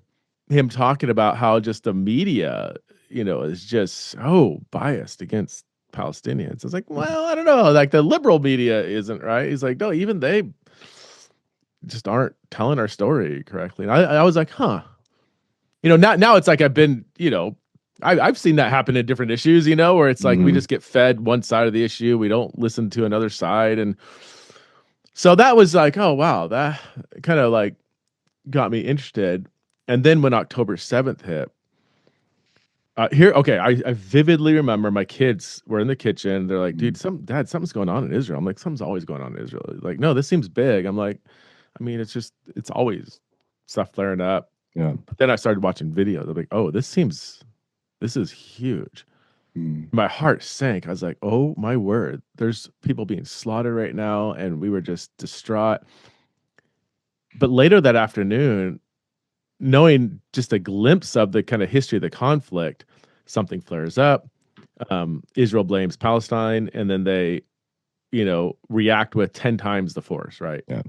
him talking about how just the media, is just so biased against Palestinians. It's like, well, I don't know. Like the liberal media isn't, right? He's like, no, even they just aren't telling our story correctly. And I was like, huh. Now it's like I've been, I've seen that happen in different issues, where it's like we just get fed one side of the issue. We don't listen to another side. And so that was like, oh, wow, that kind of like got me interested. And then when October 7th hit, I vividly remember my kids were in the kitchen. They're like, dude, Dad, something's going on in Israel. I'm like, something's always going on in Israel. Like, no, this seems big. I'm like, I mean, it's always stuff flaring up.
Yeah.
But then I started watching videos. I'm like, oh, this is huge. My heart sank. I was like, oh my word, there's people being slaughtered right now. And we were just distraught. But later that afternoon, knowing just a glimpse of the kind of history of the conflict, something flares up. Israel blames Palestine, and then they, react with 10 times the force, right?
Yeah.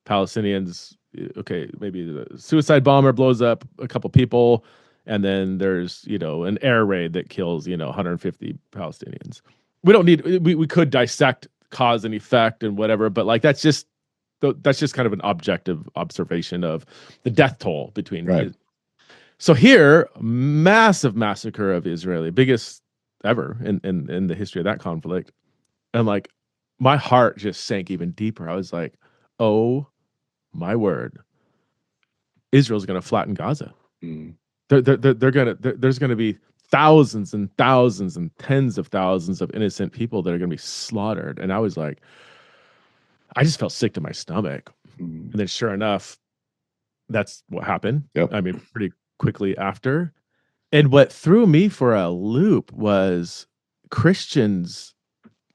Palestinians, okay, maybe the suicide bomber blows up a couple people, and then there's, an air raid that kills, 150 Palestinians. We could dissect cause and effect and whatever, but like that's just kind of an objective observation of the death toll between.
Right.
So here, massive massacre of Israeli, biggest ever in the history of that conflict. And like my heart just sank even deeper. I was like, oh my word, Israel's going to flatten Gaza. There's going to be thousands and thousands and tens of thousands of innocent people that are going to be slaughtered. And I was like, I just felt sick to my stomach. And then sure enough, that's what happened.
Yep.
I mean, pretty quickly after. And what threw me for a loop was Christians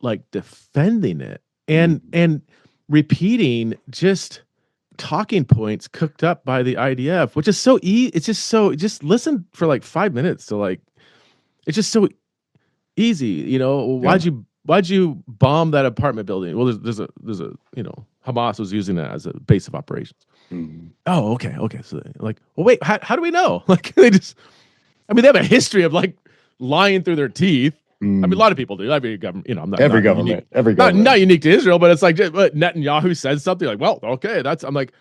like defending it and repeating just talking points cooked up by the IDF, which is so it's just listen for like 5 minutes to like, it's just so easy. Why'd you bomb that apartment building? Well, there's a Hamas was using that as a base of operations. Oh, okay. So like, well, wait, how do we know? Like they have a history of like lying through their teeth. I mean, a lot of people do. Every government, I'm not
every government,
not unique to Israel, but it's like Netanyahu says something like, well, okay, I'm like,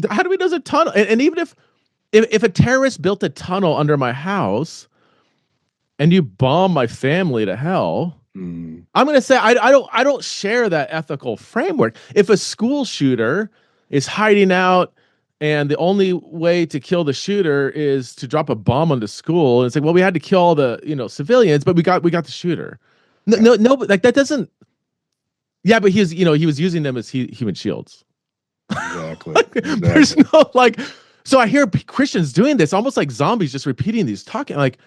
how do we know there's a tunnel? And even if a terrorist built a tunnel under my house and you bomb my family to hell, I'm going to say I don't share that ethical framework. If a school shooter is hiding out and the only way to kill the shooter is to drop a bomb on the school, and it's like, well, we had to kill all the civilians, but we got the shooter. No, but like that doesn't. Yeah, but he was using them as human shields.
Exactly.
There's no like. So I hear Christians doing this, almost like zombies, just repeating these talking. Like,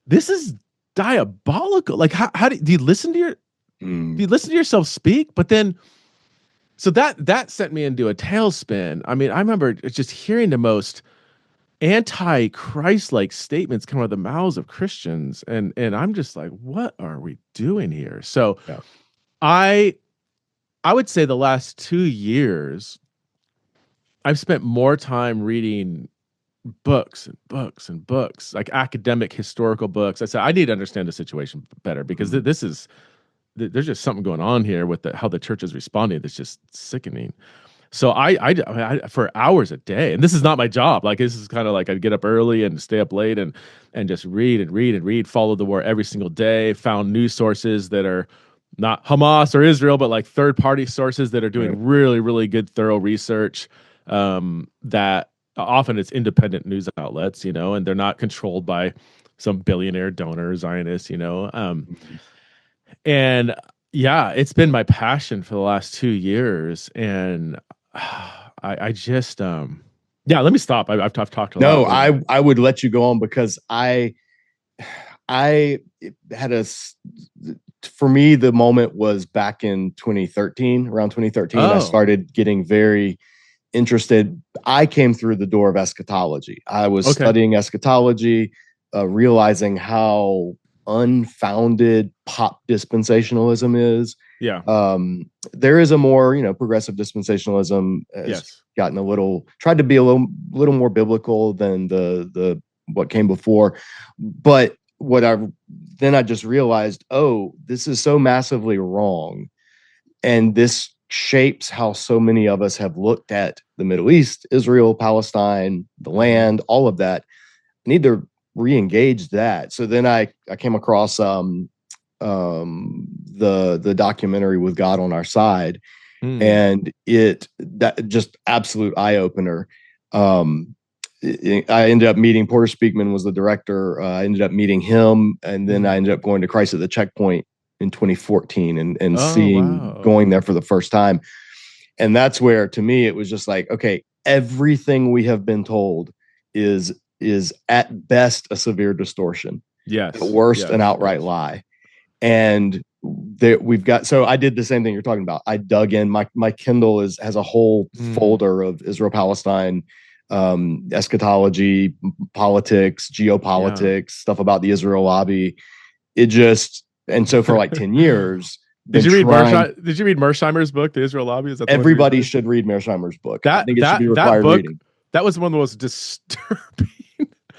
this is diabolical. Like, how do you listen to yourself speak? But then, so that sent me into a tailspin. I mean, I remember just hearing the most anti-Christ-like statements come out of the mouths of Christians, and I'm just like, what are we doing here? So,
yeah.
I would say the last 2 years, I've spent more time reading books and books and books, like academic historical books. I said, I need to understand the situation better because there's just something going on here with how the church is responding that's just sickening. So I for hours a day, and this is not my job. Like this is kind of like I'd get up early and stay up late and just read and read and read, follow the war every single day, found news sources that are not Hamas or Israel, but like third party sources that are doing really, really good, thorough research. That often it's independent news outlets, and they're not controlled by some billionaire donor Zionist, and yeah, it's been my passion for the last 2 years, and I just yeah. Let me stop. I've talked a lot.
No, I would let you go on because I had for me, the moment was back in 2013, around 2013. I started getting very interested. I came through the door of eschatology. I was studying eschatology, realizing how unfounded pop dispensationalism is.
Yeah.
There is a more, progressive dispensationalism has gotten tried to be a little more biblical than the what came before. But then I just realized, this is so massively wrong. And this shapes how so many of us have looked at the Middle East, Israel, Palestine, the land, all of that. I need to re-engage that. So then I came across the documentary With God on Our Side, and that just absolute eye opener. I ended up meeting Porter Speakman was the director. I ended up meeting him, and then I ended up going to Christ at the Checkpoint in 2014 and going there for the first time. And that's where, to me, it was just like, okay, everything we have been told is at best a severe distortion.
Yes.
At worst, an outright lie. And so I did the same thing you're talking about. I dug in. My Kindle has a whole folder of Israel, Palestine, eschatology, politics, geopolitics, stuff about the Israel lobby. And so for like 10 years.
Did you read Mersheimer's book, The Israel Lobby? Is that
everybody should read Mersheimer's book? I think it should be required reading.
That was one of the most disturbing.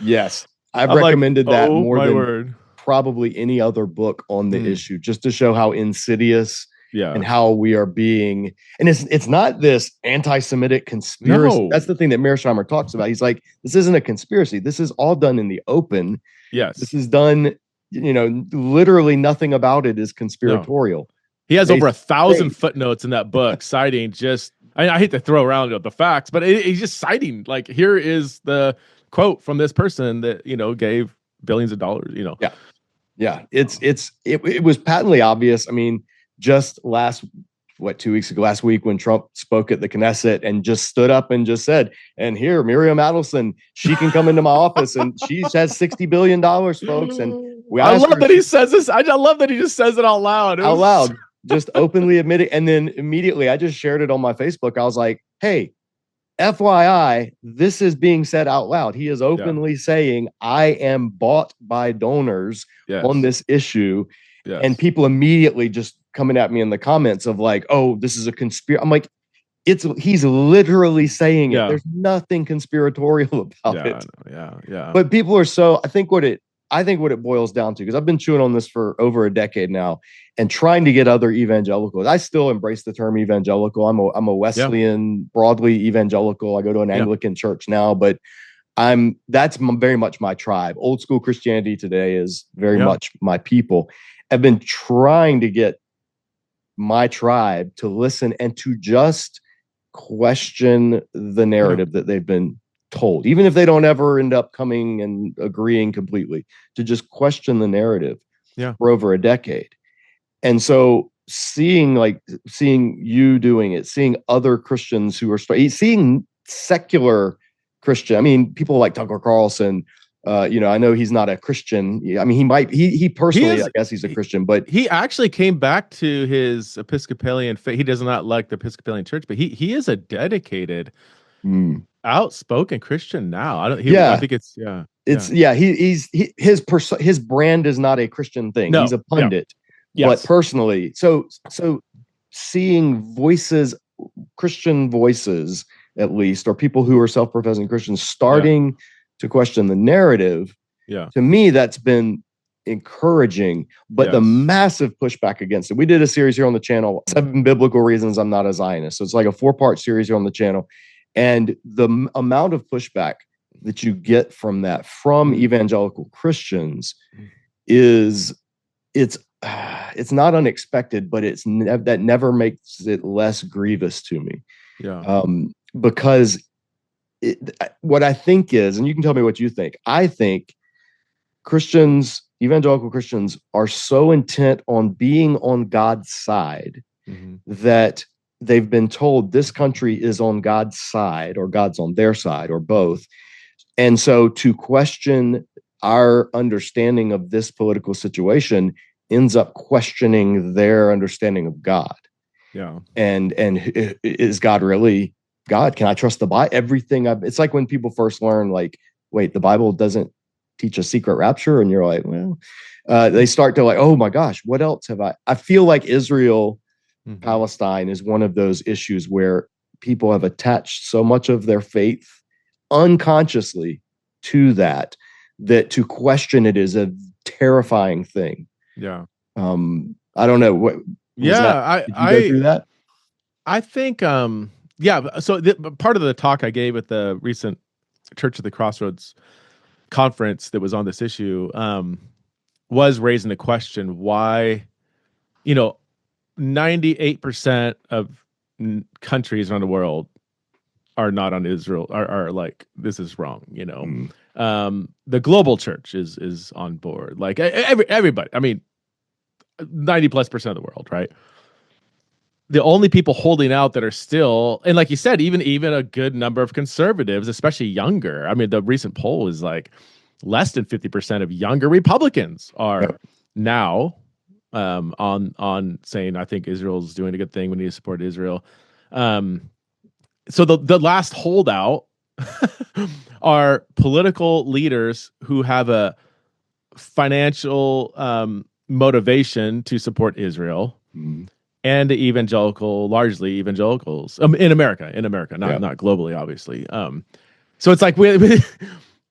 Yes. I've recommended that more than probably any other book on the issue, just to show how insidious and how we are being. And it's not this anti-Semitic conspiracy. No. That's the thing that Mersheimer talks about. He's like, this isn't a conspiracy. This is all done in the open.
Yes.
This is done, literally nothing about it is conspiratorial. No.
He has over 1,000 footnotes in that book citing I hate to throw around the facts, but he's just citing, like, here is the quote from this person that, gave billions of dollars,
Yeah. Yeah. It was patently obvious. I mean, just 2 weeks ago, last week, when Trump spoke at the Knesset and just stood up and just said, and here, Miriam Adelson, she can come into my office and she has $60 billion, folks. And
I love that he says this. I love that he just says it out loud.
Just openly admit it. And then immediately I just shared it on my Facebook. I was like, hey, FYI, this is being said out loud. He is openly saying, I am bought by donors on this issue. Yes. And people immediately just coming at me in the comments of like, oh, this is a conspiracy. I'm like, he's literally saying it. There's nothing conspiratorial about it.
Yeah.
But people are I think what it boils down to, because I've been chewing on this for over a decade now and trying to get other evangelicals. I still embrace the term evangelical. I'm a Wesleyan, broadly evangelical. I go to an Anglican church now, but that's very much my tribe. Old school Christianity today is very much my people. I've been trying to get my tribe to listen and to just question the narrative that they've been told, even if they don't ever end up coming and agreeing completely, to just question the narrative for over a decade. And so seeing you doing it, seeing other Christians who are seeing secular Christian, I mean, people like Tucker Carlson, I know he's not a Christian. I mean, he personally, I guess he's a Christian, but
he actually came back to his Episcopalian faith. He does not like the Episcopalian Church, but he is a dedicated, outspoken Christian now. I think it's his brand is not a Christian thing. No, he's a pundit, but personally, so seeing voices, Christian voices, at least, or people who are self-professing Christians starting to question the narrative. To me, that's been
encouraging, but the
Yes.
massive pushback against it. We did a series here on the channel, 7 Biblical Reasons I'm Not a Zionist. So it's like a 4-part series here on the channel. And the amount of pushback that you get from that from evangelical Christians is it's not unexpected, but that never makes it less grievous to me.
Yeah.
Because what I think is, and you can tell me what you think, I think Christians, evangelical Christians, are so intent on being on God's side that they've been told this country is on God's side, or God's on their side, or both. And so to question our understanding of this political situation ends up questioning their understanding of God.
Yeah.
And is God really God? Can I trust the Bible? It's like when people first learn, like, wait, the Bible doesn't teach a secret rapture, and you're like, well, they start to like, oh my gosh, what else have I feel like Israel, Palestine is one of those issues where people have attached so much of their faith unconsciously to that to question it is a terrifying thing.
Yeah.
I don't know what. Did you go through that?
I think, yeah. So part of the talk I gave at the recent Church of the Crossroads conference that was on this issue was raising the question why, 98% of countries around the world are not on Israel, are like, this is wrong, the global church is on board, like everybody. I mean, 90+% of the world, right? The only people holding out that are still, and like you said, even a good number of conservatives, especially younger. I mean, the recent poll is like less than 50% of younger Republicans are now on saying, I think Israel's doing a good thing. We need to support Israel. So the last holdout are political leaders who have a financial motivation to support Israel. And largely evangelicals in America, not globally, obviously. So it's like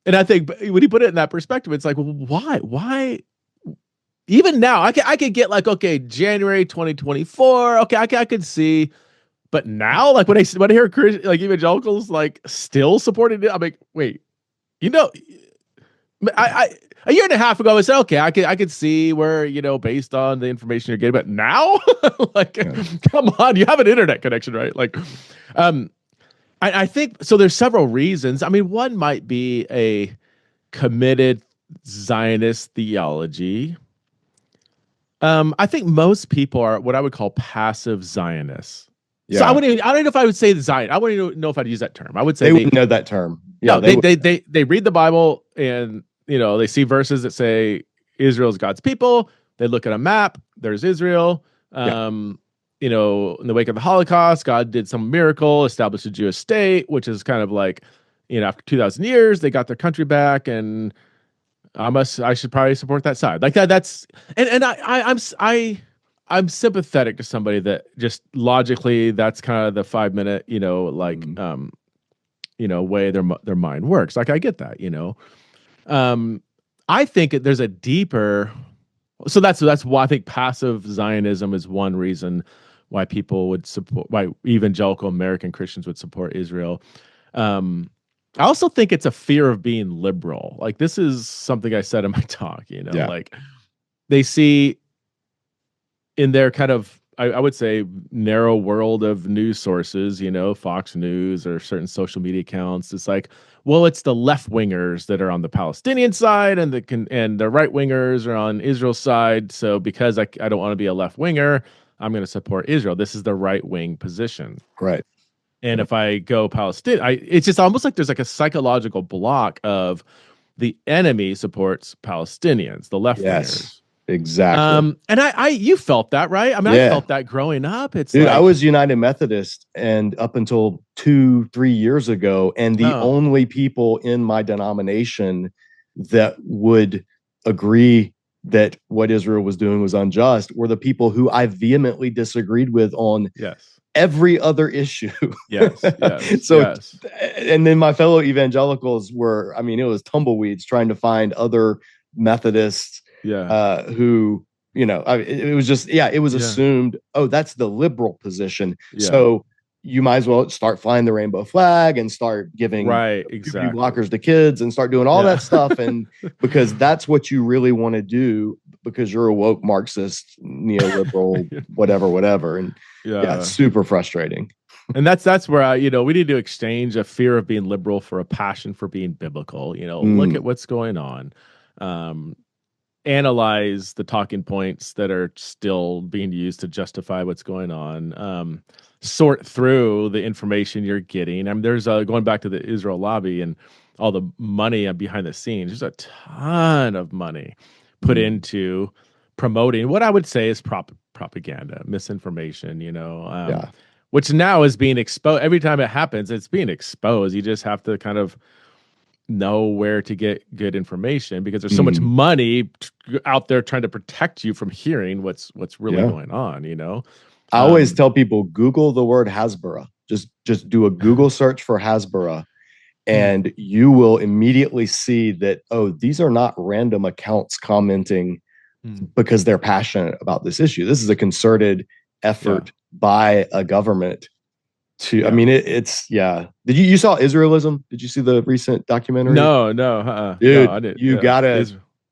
and I think when you put it in that perspective, it's like, well, why? Even now, I could get like, okay, January 2024, okay, I could see, but now, like when I hear like evangelicals like still supporting it, I'm like, wait, I a year and a half ago I said, okay, I could see where, based on the information you're getting, but now, like, come on, you have an internet connection, right? Like, I think so. There's several reasons. I mean, one might be a committed Zionist theology. I think most people are what I would call passive Zionists. Yeah. So I don't know if I would say the Zion. I wouldn't know if I'd use that term. I would say
they wouldn't know that term.
Yeah, no, they read the Bible and they see verses that say Israel is God's people. They look at a map. There's Israel. In the wake of the Holocaust, God did some miracle, established a Jewish state, which is kind of like, after 2,000 years, they got their country back, and I should probably support that side. Like that. That's and I'm sympathetic to somebody that just logically that's kind of the 5-minute, way their mind works. Like I get that, I think there's a deeper. So that's why I think passive Zionism is one reason why people would support, why evangelical American Christians would support Israel. I also think it's a fear of being liberal. Like this is something I said in my talk, like they see in their kind of, I would say, narrow world of news sources, Fox News or certain social media accounts. It's like, well, it's the left wingers that are on the Palestinian side, and the right wingers are on Israel's side. So because I don't want to be a left winger, I'm going to support Israel. This is the right wing position,
right?
And if I go Palestinian, it's just almost like there's like a psychological block of the enemy supports Palestinians, the left wingers.
Exactly.
And you felt that, right? I mean, I felt that growing up. Dude,
I was United Methodist, and up until 2-3 years ago, and the only people in my denomination that would agree that what Israel was doing was unjust were the people who I vehemently disagreed with on every other issue. And then my fellow evangelicals were, I mean, it was tumbleweeds trying to find other Methodists
Yeah.
who, it was just, it was
Yeah.
assumed, oh, that's the liberal position.
Yeah.
So you might as well start flying the rainbow flag and start giving
Right.
puberty
Exactly.
blockers to kids and start doing all
Yeah.
that stuff. And because that's what you really want to do because you're a woke Marxist, neoliberal, whatever. And yeah, it's
Yeah.
super frustrating.
And that's where we need to exchange a fear of being liberal for a passion for being biblical. Look at what's going on. Um, Analyze the talking points that are still being used to justify what's going on. Sort through the information you're getting. I mean, there's going back to the Israel lobby and all the money behind the scenes. There's a ton of money put into promoting what I would say is propaganda, misinformation.
Yeah.
Which now is being exposed. Every time it happens, it's being exposed. You just have to kind of know where to get good information because there's so much money out there trying to protect you from hearing what's really going on.
I always tell people Google the word Hasbara. Just do a Google search for Hasbara, and you will immediately see that, oh, these are not random accounts commenting because they're passionate about this issue. This is a concerted effort by a government to, I mean, it's Did you saw Israelism? Did you see the recent documentary?
No,
Dude,
no, I didn't.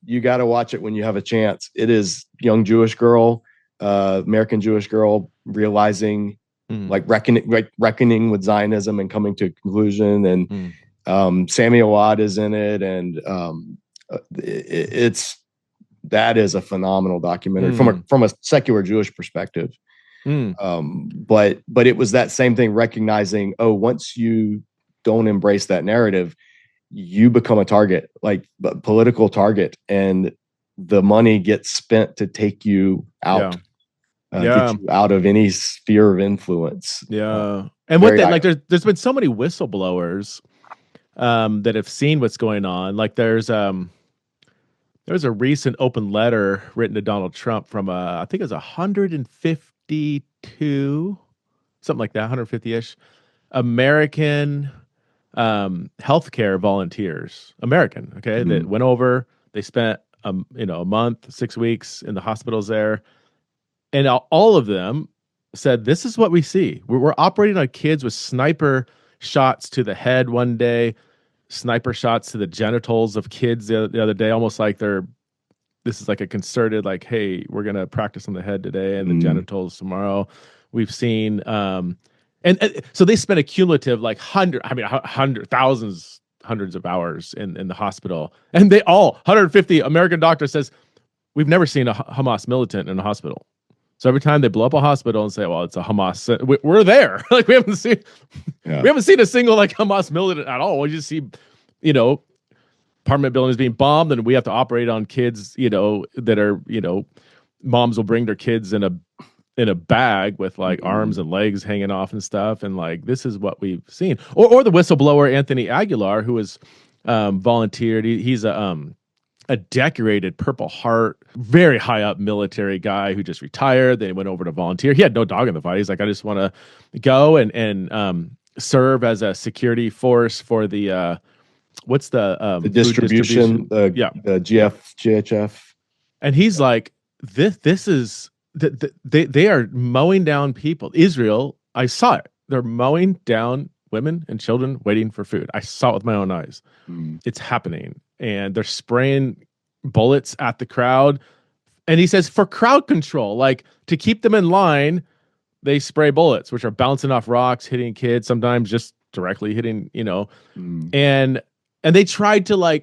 You gotta watch it when you have a chance. It is young Jewish girl, American Jewish girl realizing like reckoning with Zionism and coming to a conclusion. And Sammy Awad is in it, and that is a phenomenal documentary from a secular Jewish perspective. But it was that same thing, recognizing, oh, once you don't embrace that narrative, you become a target, like a political target, and the money gets spent to take you out, get you out of any sphere of influence.
And what like there's been so many whistleblowers that have seen what's going on. Like there's a recent open letter written to Donald Trump from I think it was 152, something like that, 150-ish American healthcare volunteers, American, okay, that went over. They spent a month, 6 weeks in the hospitals there, and all of them said, "This is what we see. We're operating on kids with sniper shots to the head one day, sniper shots to the genitals of kids the other day, almost like this is like a concerted, like, hey, we're gonna practice on the head today and the genitals tomorrow." We've seen, and so they spent a cumulative like thousands, hundreds of hours in the hospital, and they all 150 American doctors says we've never seen a Hamas militant in a hospital. So every time they blow up a hospital and say, "Well, it's a Hamas," we're there. Like we haven't seen a single like Hamas militant at all. We just see, apartment buildings being bombed, and we have to operate on kids, that are, moms will bring their kids in a bag with like arms and legs hanging off and stuff, and like this is what we've seen. Or the whistleblower Anthony Aguilar, who was volunteered. He's a decorated Purple Heart, very high up military guy who just retired. Then he went over to volunteer. He had no dog in the fight. He's like, I just want to go and serve as a security force for the what's the
distribution, the GHF.
And he's like, this is they are mowing down people. Israel, I saw it. They're mowing down women and children waiting for food. I saw it with my own eyes. It's happening. And they're spraying bullets at the crowd. And he says for crowd control, like to keep them in line, they spray bullets, which are bouncing off rocks, hitting kids, sometimes just directly hitting, and they tried to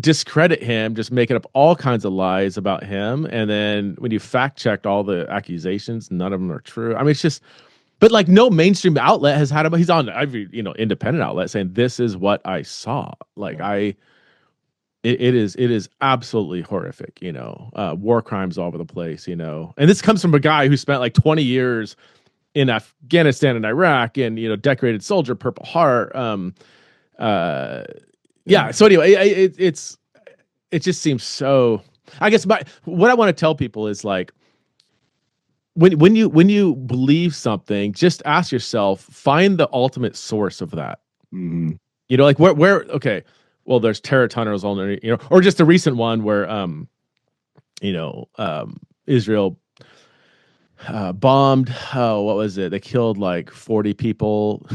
discredit him, just making up all kinds of lies about him. And then when you fact checked all the accusations, none of them are true. I mean, it's just, but like no mainstream outlet has had him. He's on every, independent outlet saying this is what I saw. Like it is absolutely horrific, war crimes all over the place, and this comes from a guy who spent like 20 years in Afghanistan and Iraq and, decorated soldier, Purple Heart. So anyway, it just seems so, I guess what I want to tell people is like, when you believe something, just ask yourself, find the ultimate source of that. Like where, okay, well, there's terror tunnels on there, or just a recent one where Israel bombed. What was it? They killed like 40 people.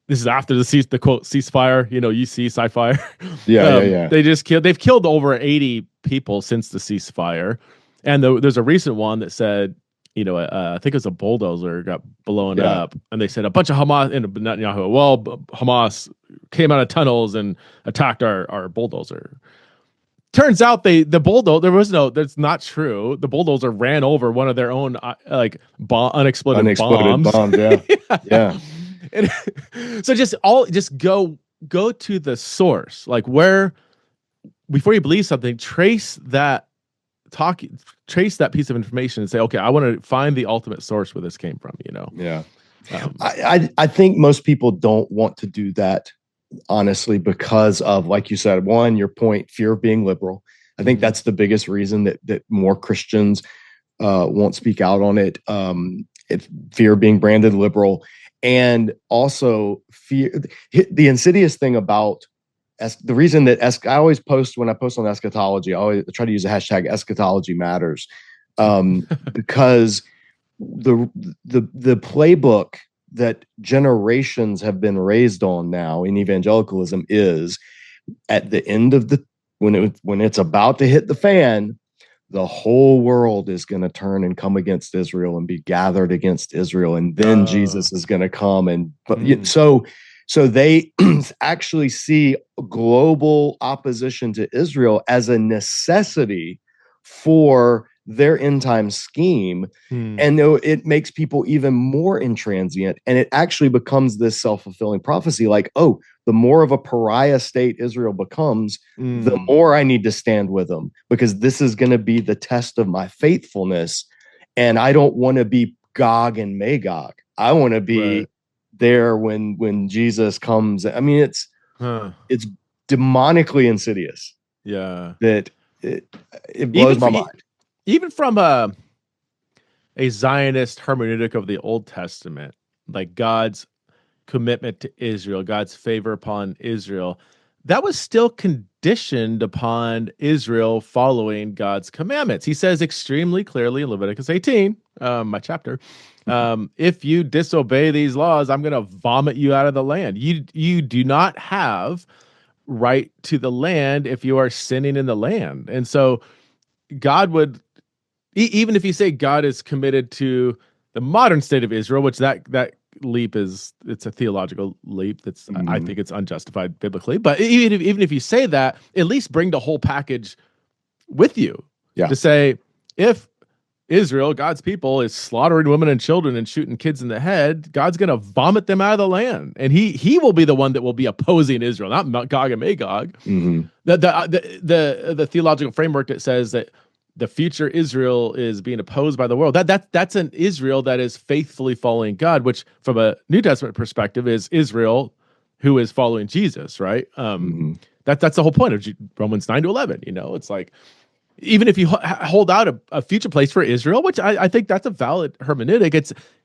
This is after the quote ceasefire. You see sci-fi.
Yeah.
They've killed over 80 people since the ceasefire, and there's a recent one that said, I think it was a bulldozer got blown up, and they said a bunch of Hamas and Netanyahu. Well, Hamas came out of tunnels and attacked our bulldozer. Turns out the bulldozer that's not true. The bulldozer ran over one of their own unexploded bombs.
Yeah.
And so just go to the source, like where, before you believe something, trace that piece of information and say, okay, I want to find the ultimate source where this came from.
Yeah. I think most people don't want to do that, honestly, because of, like you said, one, your point, fear of being liberal. I think that's the biggest reason that more Christians won't speak out on it. Fear of being branded liberal, and also fear. The insidious thing about the reason that I always post, when I post on eschatology, I always try to use the hashtag eschatology matters, because the playbook that generations have been raised on now in evangelicalism is, at the end of when it's about to hit the fan, the whole world is going to turn and come against Israel and be gathered against Israel, and then Jesus is going to come, so they actually see global opposition to Israel as a necessity for their end time scheme. And it makes people even more intransient, and it actually becomes this self-fulfilling prophecy, like, oh, the more of a pariah state Israel becomes, the more I need to stand with them, because this is going to be the test of my faithfulness, and I don't want to be Gog and Magog. I want to be there when Jesus comes. I mean, it's demonically insidious.
Yeah,
that it blows my mind.
Even from a Zionist hermeneutic of the Old Testament, like God's commitment to Israel, God's favor upon Israel, that was still conditioned upon Israel following God's commandments. He says extremely clearly in Leviticus 18, my chapter, if you disobey these laws, I'm going to vomit you out of the land. You do not have right to the land if you are sinning in the land. And so God would, even if you say God is committed to the modern state of Israel, which that leap it's a theological leap that's I think it's unjustified biblically, but even if you say that, at least bring the whole package with you. To say, if Israel, God's people, is slaughtering women and children and shooting kids in the head, God's going to vomit them out of the land, and he will be the one that will be opposing Israel, not Gog and Magog. The theological framework that says that the future Israel is being opposed by the world, that's an Israel that is faithfully following God, which from a New Testament perspective is Israel who is following Jesus, right? That's the whole point of Romans 9-11. It's like, even if you hold out a future place for Israel, which I think that's a valid hermeneutic,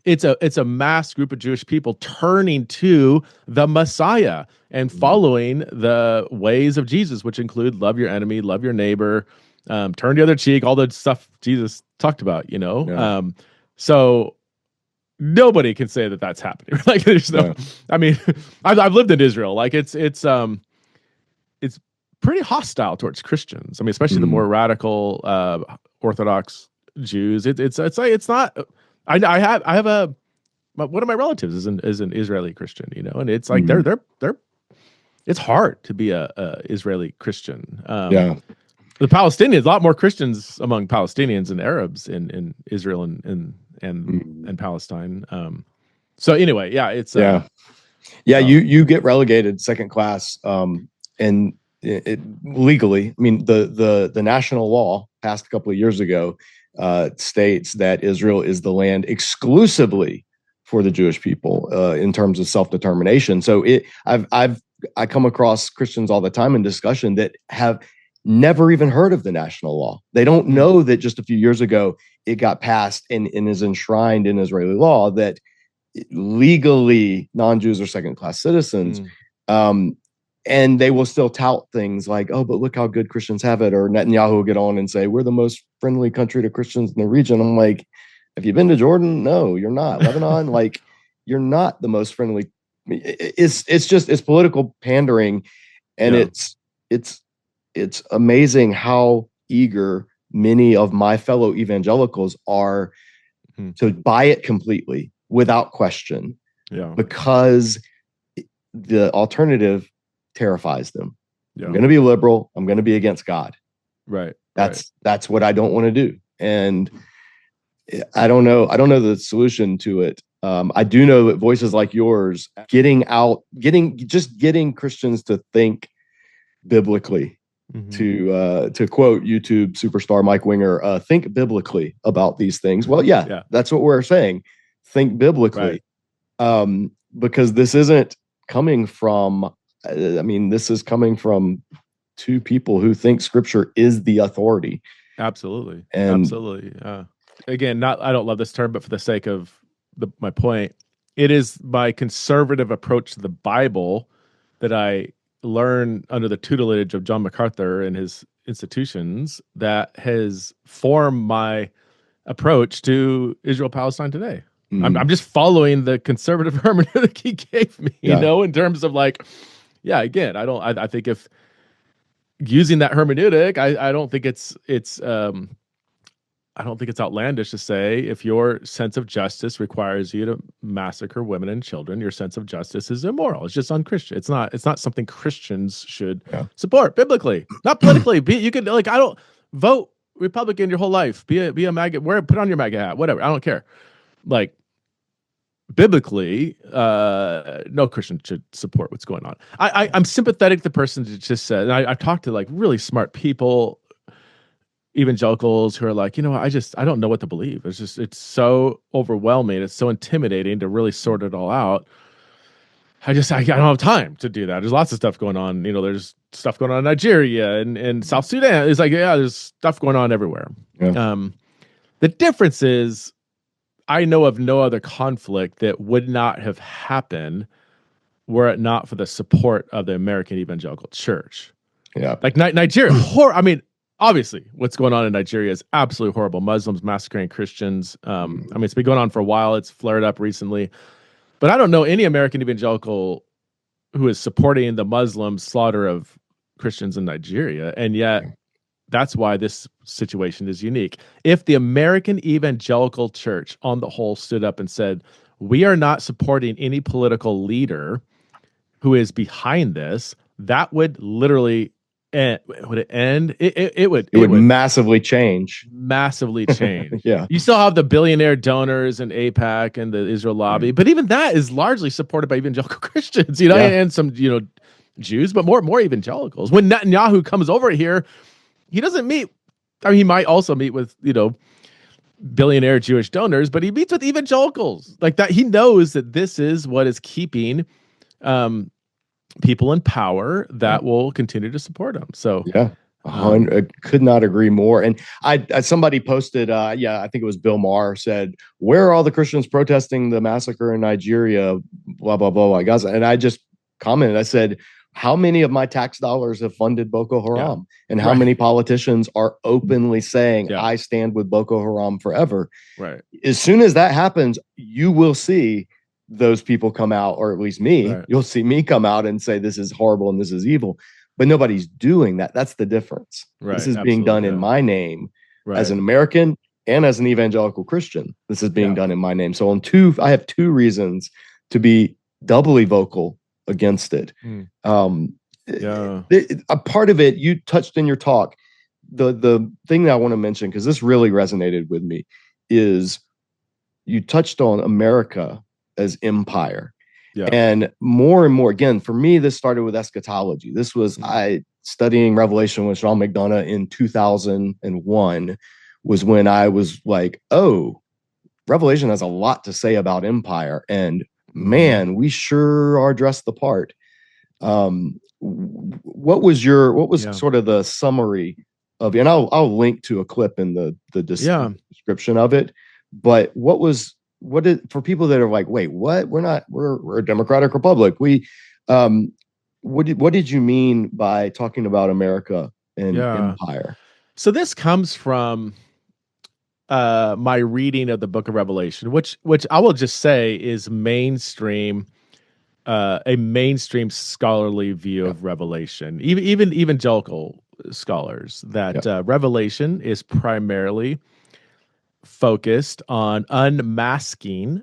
it's a mass group of Jewish people turning to the Messiah and following the ways of Jesus, which include love your enemy, love your neighbor, turn the other cheek, all the stuff Jesus talked about, so nobody can say that that's happening. Like, there's no, I mean, I've lived in Israel. Like, it's pretty hostile towards Christians. I mean, especially the more radical Orthodox Jews. It's not. I have one of my relatives is an Israeli Christian, and it's like they're it's hard to be a Israeli Christian. The Palestinians, a lot more Christians among Palestinians and Arabs in Israel and Palestine. So anyway, it's
you get relegated second class, and it legally. I mean, the national law passed a couple of years ago states that Israel is the land exclusively for the Jewish people in terms of self-determination. So I come across Christians all the time in discussion that have never even heard of the national law. They don't know that just a few years ago it got passed and is enshrined in Israeli law that legally non-Jews are second-class citizens. and they will still tout things like, oh, but look how good Christians have it. Or Netanyahu will get on and say, we're the most friendly country to Christians in the region. I'm like, have you been to Jordan? No, you're not. Lebanon, like, you're not the most friendly. It's political pandering, and it's amazing how eager many of my fellow evangelicals are to buy it completely without question.
Yeah.
Because the alternative terrifies them.
Yeah.
I'm going to be liberal. I'm going to be against God.
Right.
That's what I don't want to do. And I don't know the solution to it. I do know that voices like yours getting Christians to think biblically, to quote YouTube superstar Mike Winger, think biblically about these things. Well, that's what we're saying. Think biblically. Right. Because this isn't coming from, this is coming from two people who think Scripture is the authority.
Absolutely. Absolutely. Again, I don't love this term, but for the sake of my point, it is my conservative approach to the Bible that I learned under the tutelage of John MacArthur and his institutions that has formed my approach to Israel-Palestine today. I'm just following the conservative hermeneutic he gave me, in terms of again, I think if using that hermeneutic, I don't think I don't think it's outlandish to say if your sense of justice requires you to massacre women and children, your sense of justice is immoral. It's just unchristian. It's not something Christians should support biblically, not politically. You could I don't vote Republican your whole life. Be a MAGA. Put on your MAGA hat. Whatever. I don't care. Biblically, no Christian should support what's going on. I'm sympathetic to the person that just said, and I've talked to really smart people, evangelicals who are like, I don't know what to believe. It's so overwhelming. It's so intimidating to really sort it all out. I don't have time to do that. There's lots of stuff going on. There's stuff going on in Nigeria and South Sudan. It's there's stuff going on everywhere. Yeah. The difference is, I know of no other conflict that would not have happened were it not for the support of the American evangelical church.
Yeah.
Nigeria, obviously what's going on in Nigeria is absolutely horrible. Muslims massacring Christians. It's been going on for a while. It's flared up recently. But I don't know any American evangelical who is supporting the Muslim slaughter of Christians in Nigeria. And yet that's why this situation is unique. If the American evangelical church on the whole stood up and said, we are not supporting any political leader who is behind this, that would literally end. Would it end? It would
massively change.
Massively change.
Yeah.
You still have the billionaire donors and AIPAC and the Israel lobby, but even that is largely supported by evangelical Christians, and some, Jews, but more evangelicals. When Netanyahu comes over here, he doesn't meet, he might also meet with, billionaire Jewish donors, but he meets with evangelicals like that. He knows that this is what is keeping people in power that will continue to support him. So
I could not agree more. And somebody posted, I think it was Bill Maher said, where are all the Christians protesting the massacre in Nigeria? Blah, blah, blah, blah. And I just commented, I said, how many of my tax dollars have funded Boko Haram? And how many politicians are openly saying, I stand with Boko Haram forever? Right. As soon as that happens, you will see those people come out, or at least me. Right. You'll see me come out and say, this is horrible and this is evil. But nobody's doing that. That's the difference. Right. This is being done in my name as an American and as an evangelical Christian. This is being done in my name. So I have two reasons to be doubly vocal against it. A part of it you touched in your talk. The thing that I want to mention, because this really resonated with me, is you touched on America as empire. And more, again, for me, this started with eschatology. This was I studying Revelation with Sean McDonough in 2001 was when I was like, oh, Revelation has a lot to say about empire, and man, we sure are dressed the part. What was sort of the summary of it? And I'll link to a clip in the description of it. But for people that are like, wait, what? We're a democratic republic. what did you mean by talking about America and
Yeah.
empire?
So this comes from my reading of the Book of Revelation, which I will just say is mainstream, a mainstream scholarly view
Yeah.
of Revelation. Even evangelical scholars that
Yeah.
Revelation is primarily focused on unmasking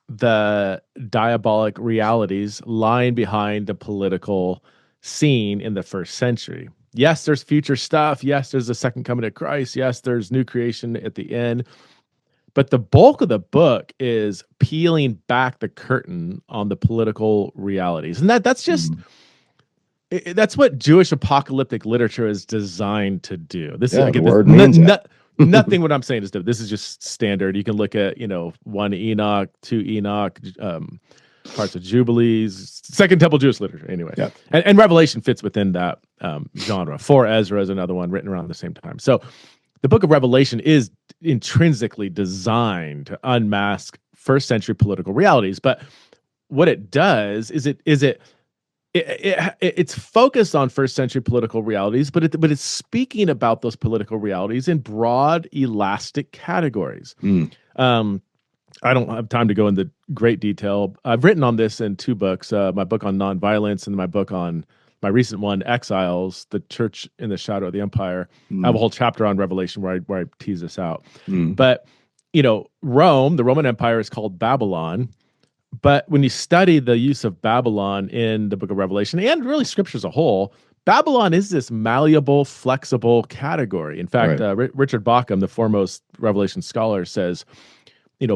the diabolic realities lying behind the political scene in the first century. Yes, there's future stuff. Yes, there's the second coming of Christ. Yes, there's new creation at the end. But the bulk of the book is peeling back the curtain on the political realities. And that's just
Mhm.
that's what Jewish apocalyptic literature is designed to do. This is
Yeah, the
again,
word means that.
nothing what I'm saying is this is just standard. You can look at, one Enoch, two Enoch, parts of Jubilees, Second Temple Jewish literature. Anyway,
Yeah.
and Revelation fits within that genre. For Ezra is another one written around the same time. So the Book of Revelation is intrinsically designed to unmask first century political realities, but what it does is it's focused on first century political realities, but it's speaking about those political realities in broad, elastic categories.
Mm.
I don't have time to go into great detail. I've written on this in two books: my book on nonviolence and my recent one, Exiles: The Church in the Shadow of the Empire. I have a whole chapter on Revelation where I tease this out. But Rome, the Roman Empire, is called Babylon. But when you study the use of Babylon in the Book of Revelation and really Scripture as a whole, Babylon is this malleable, flexible category. In fact, Richard Bauckham, the foremost Revelation scholar, says,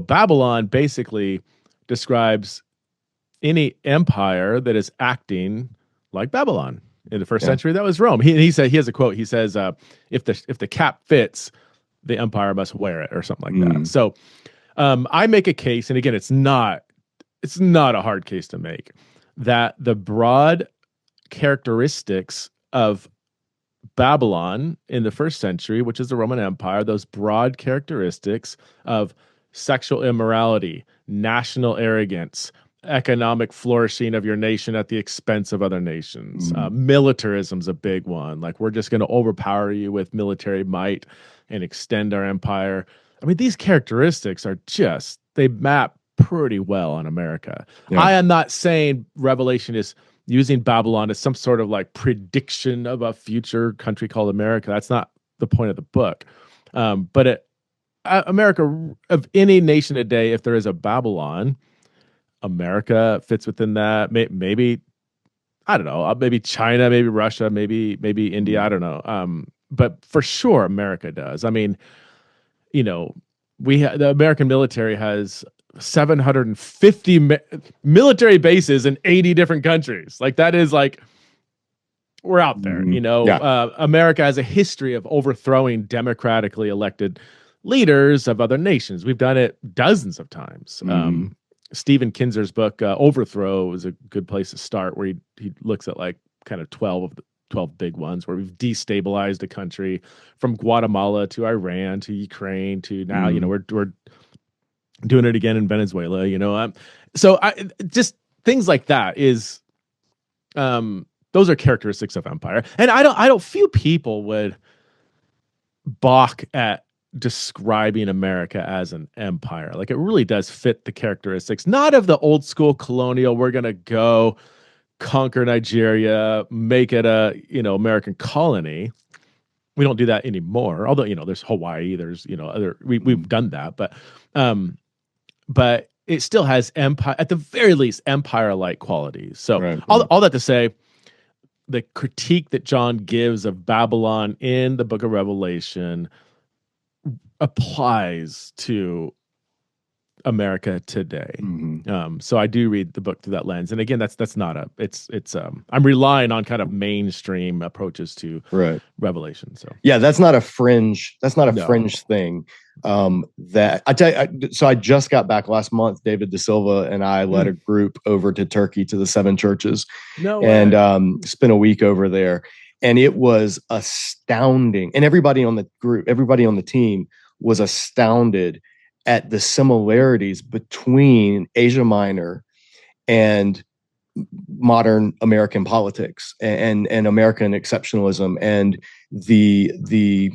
Babylon basically describes any empire that is acting like Babylon. In the first century, that was Rome. He said, he has a quote. He says, "If the cap fits, the empire must wear it," or something like that. So I make a case, and again, it's not a hard case to make, that the broad characteristics of Babylon in the first century, which is the Roman Empire, those broad characteristics of sexual immorality, national arrogance, economic flourishing of your nation at the expense of other nations. Militarism's a big one. Like, we're just going to overpower you with military might and extend our empire. I mean, these characteristics they map pretty well on America. Yeah. I am not saying Revelation is using Babylon as some sort of like prediction of a future country called America. That's not the point of the book. But America, of any nation today, if there is a Babylon, America fits within that. Maybe, I don't know, maybe China, maybe Russia, maybe India, I don't know. But for sure, America does. I mean, the American military has 750 military bases in 80 different countries. Like, that is like, we're out there, America has a history of overthrowing democratically elected leaders of other nations. We've done it dozens of times. Stephen Kinzer's book, Overthrow, is a good place to start, where he looks at like kind of 12 of the 12 big ones, where we've destabilized the country from Guatemala to Iran to Ukraine to now, we're doing it again in Venezuela, so just things like that is, those are characteristics of empire. And I don't few people would balk at describing America as an empire. Like, it really does fit the characteristics, not of the old school colonial, we're going to go conquer Nigeria, make it a, American colony. We don't do that anymore. Although, there's Hawaii, there's, we've done that, but it still has empire, at the very least, empire-like qualities. So all that to say, the critique that John gives of Babylon in the Book of Revelation applies to America today. So I do read the book through that lens. And again, that's not I'm relying on kind of mainstream approaches to Revelation. So
yeah, that's not a fringe thing. That I tell you, so I just got back last month. David De Silva and I led a group over to Turkey, to the 7 churches, and spent a week over there. And it was astounding. And everybody on the team was astounded at the similarities between Asia Minor and modern American politics and American exceptionalism and the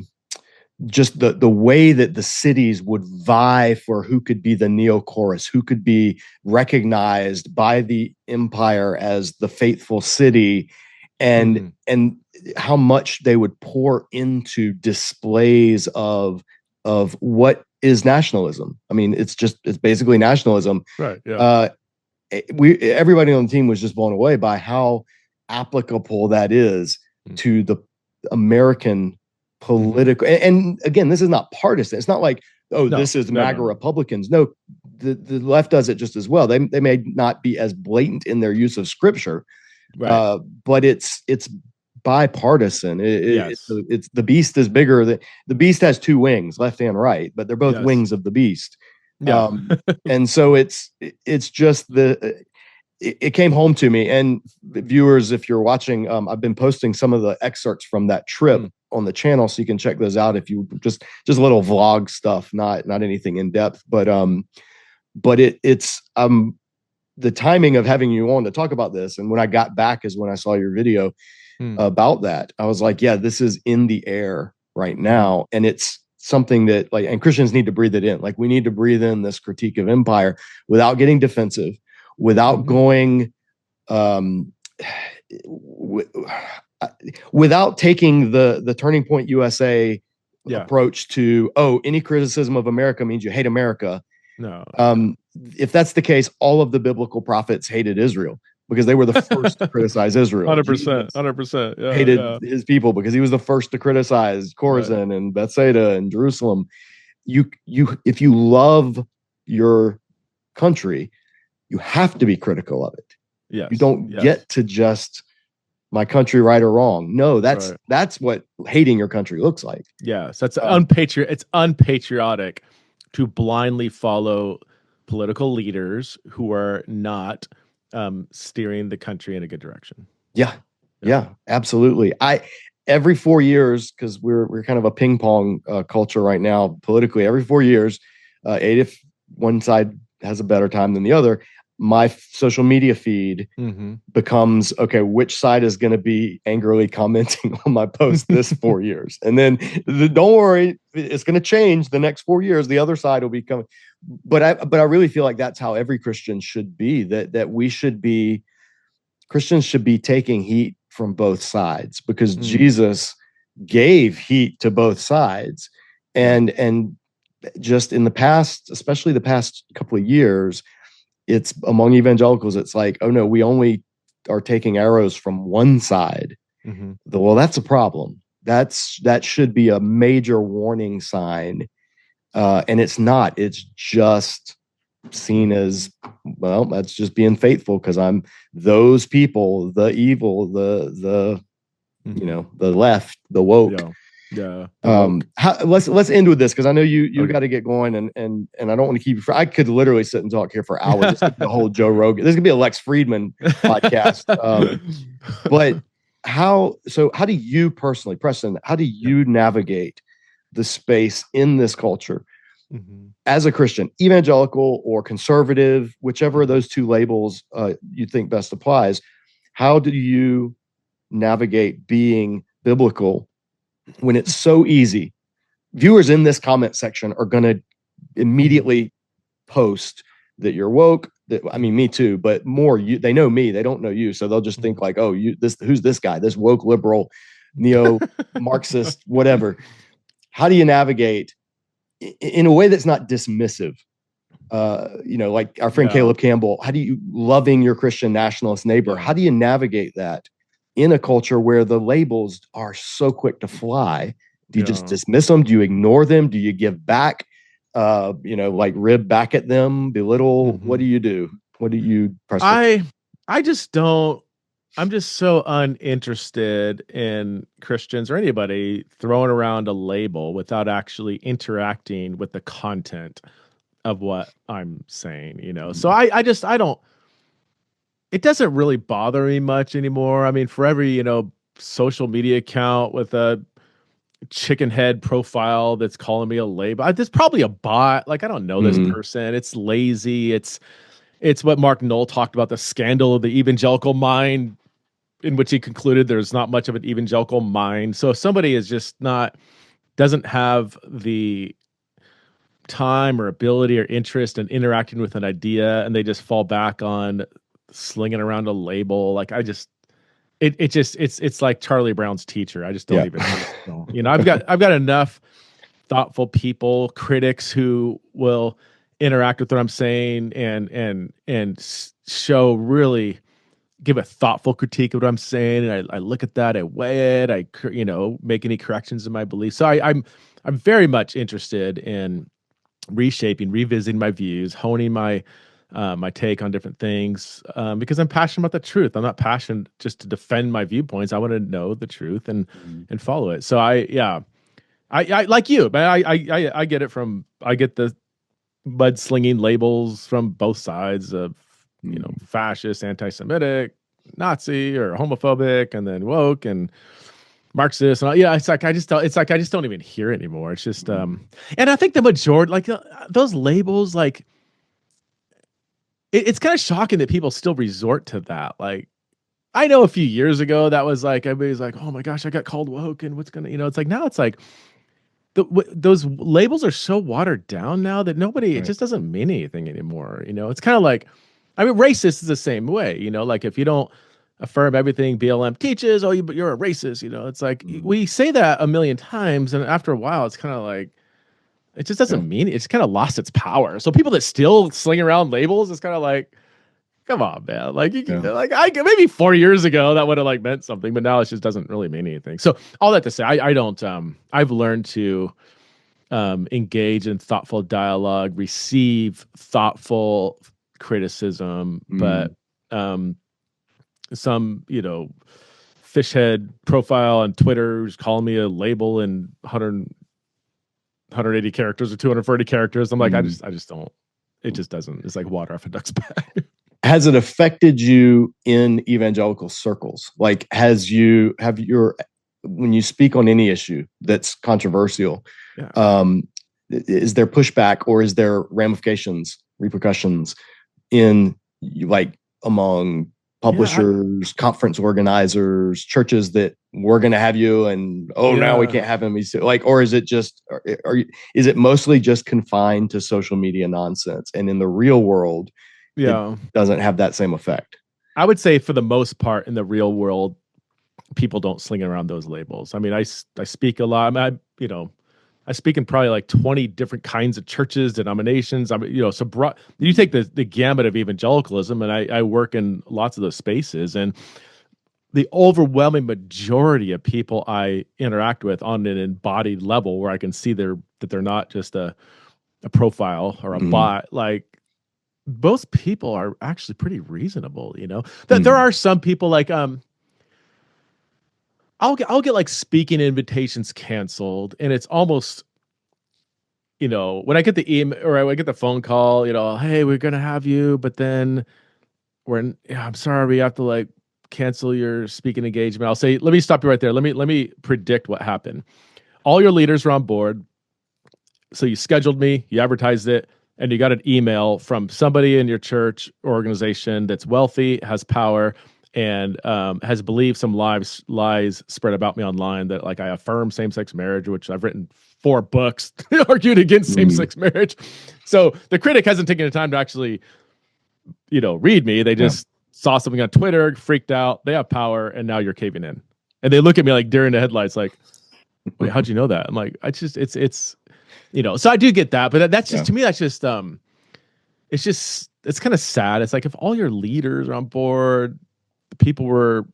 just the way that the cities would vie for who could be the Neochorus, who could be recognized by the empire as the faithful city, and how much they would pour into displays of what is nationalism. I mean, it's basically nationalism.
Right. Yeah.
Everybody on the team was just blown away by how applicable that is to the American political. And again, this is not partisan. It's not like, this is MAGA Republicans. No, the left does it just as well. They may not be as blatant in their use of scripture,
right.
But it's bipartisan.
Yes.
It's the beast is bigger. The beast has two wings, left and right, but they're both wings of the beast.
Yeah.
And so it's just it came home to me. And viewers, if you're watching, I've been posting some of the excerpts from that trip on the channel, so you can check those out if you just little vlog stuff, not anything in depth, but it's the timing of having you on to talk about this. And when I got back is when I saw your video about that. I was like, yeah, this is in the air right now. And it's something that and Christians need to breathe it in. Like, we need to breathe in this critique of empire without getting defensive, without going, without taking the Turning Point USA approach to, any criticism of America means you hate America.
No.
If that's the case, all of the biblical prophets hated Israel because they were the first to criticize Israel.
100%. Yeah,
hated his people because he was the first to criticize Chorazin and Bethsaida and Jerusalem. If you love your country, you have to be critical of it.
Yes.
You don't get to just my country right or wrong. No, that's what hating your country looks like.
Yes, that's it's unpatriotic to blindly follow political leaders who are not steering the country in a good direction.
Yeah, absolutely. Every 4 years, because we're kind of a ping pong culture right now politically. Every 4 years, if one side has a better time than the other, my social media feed becomes, okay, which side is going to be angrily commenting on my post this 4 years? And then don't worry, it's going to change the next 4 years. The other side will be coming. But I really feel like that's how every Christian should be, that Christians should be taking heat from both sides, because Jesus gave heat to both sides. And just in the past, especially the past couple of years, it's among evangelicals, it's like, oh no, we only are taking arrows from one side. Well, that's a problem. That should be a major warning sign. And it's not. It's just seen as, well, that's just being faithful because I'm those people, the evil, the the left, the woke. Let's end with this, because I know you got to get going, and I don't want to keep you. I could literally sit and talk here for hours. This could be the whole Joe Rogan. This could be a Lex Friedman podcast. But how do you personally, Preston, how do you navigate the space in this culture as a Christian, evangelical or conservative, whichever of those two labels you think best applies? How do you navigate being biblical when it's so easy? Viewers in this comment section are going to immediately post that you're woke. I mean, me too, but more, they know me, they don't know you. So they'll just think like, oh, who's this guy, this woke liberal, neo-Marxist, whatever. How do you navigate in a way that's not dismissive? Like our friend Caleb Campbell, how do you, loving your Christian nationalist neighbor, how do you navigate that in a culture where the labels are so quick to fly? Do you just dismiss them? Do you ignore them? Do you give back? Like rib back at them, belittle? What do you do? What do you personally?
I just don't. I'm just so uninterested in Christians or anybody throwing around a label without actually interacting with the content of what I'm saying, So I don't, it doesn't really bother me much anymore. I mean, for every, social media account with a chicken head profile that's calling me a label, there's probably a bot. Like, I don't know this person. It's lazy. It's what Mark Knoll talked about, the scandal of the evangelical mind, in which he concluded there's not much of an evangelical mind. So if somebody is just doesn't have the time or ability or interest in interacting with an idea, and they just fall back on slinging around a label, like it's like Charlie Brown's teacher. I just don't even know. I've got enough thoughtful people, critics who will interact with what I'm saying and show really give a thoughtful critique of what I'm saying, and I look at that, I weigh it, I make any corrections in my beliefs. So I'm very much interested in revisiting my views, honing my take on different things, because I'm passionate about the truth. I'm not passionate just to defend my viewpoints. I want to know the truth and follow it. So I like you, but I get it I get the mudslinging labels from both sides of fascist, anti-Semitic, Nazi, or homophobic, and then woke and Marxist. And it's like I just don't even hear it anymore. It's just and I think the majority, like those labels, like it's kind of shocking that people still resort to that. Like I know a few years ago that was like everybody's like, oh my gosh, I got called woke, and what's gonna, it's like now it's like those labels are so watered down now that it just doesn't mean anything anymore. It's kind of like, I mean, racist is the same way, like if you don't affirm everything BLM teaches, you're a racist, it's like we say that a million times, and after a while it's kind of like, it just doesn't mean it's kind of lost its power. So people that still sling around labels, it's kind of like, come on, man. Like maybe 4 years ago that would have like meant something, but now it just doesn't really mean anything. So all that to say, I don't. I've learned to engage in thoughtful dialogue, receive thoughtful criticism, but some fish head profile on Twitter who's calling me a label in 180 characters or 240 characters. I'm like, I just don't. It just doesn't. It's like water off a duck's back.
Has it affected you in evangelical circles? Like, when you speak on any issue that's controversial, is there pushback or is there repercussions in among publishers, conference organizers, churches that we're going to have you, and now we can't have him? Or is it just, is it mostly just confined to social media nonsense, and in the real world, it doesn't have that same effect?
I would say for the most part in the real world, people don't sling around those labels. I mean, I speak a lot. I speak in probably like 20 different kinds of churches, denominations. So broad, you take the gamut of evangelicalism, and I work in lots of those spaces, and the overwhelming majority of people I interact with on an embodied level, where I can see that they're not just a profile or a bot, like most people are actually pretty reasonable. That there are some people like I'll get like speaking invitations canceled, and it's almost, when I get the email or I get the phone call, hey, we're gonna have you, but then I'm sorry, we have to like cancel your speaking engagement. I'll say, let me stop you right there. Let me predict what happened. All your leaders are on board, so you scheduled me, you advertised it, and you got an email from somebody in your church or organization that's wealthy, has power, and has believed some lies spread about me online that like I affirm same-sex marriage, which I've written 4 books arguing against same-sex marriage. So the critic hasn't taken the time to actually, read me. They just saw something on Twitter, freaked out. They have power, and now you're caving in. And they look at me like deer in the headlights, like, wait, how'd you know that? I'm like, it's so I do get that, but that's just, to me, that's just, it's kind of sad. It's like, if all your leaders are on board, the people were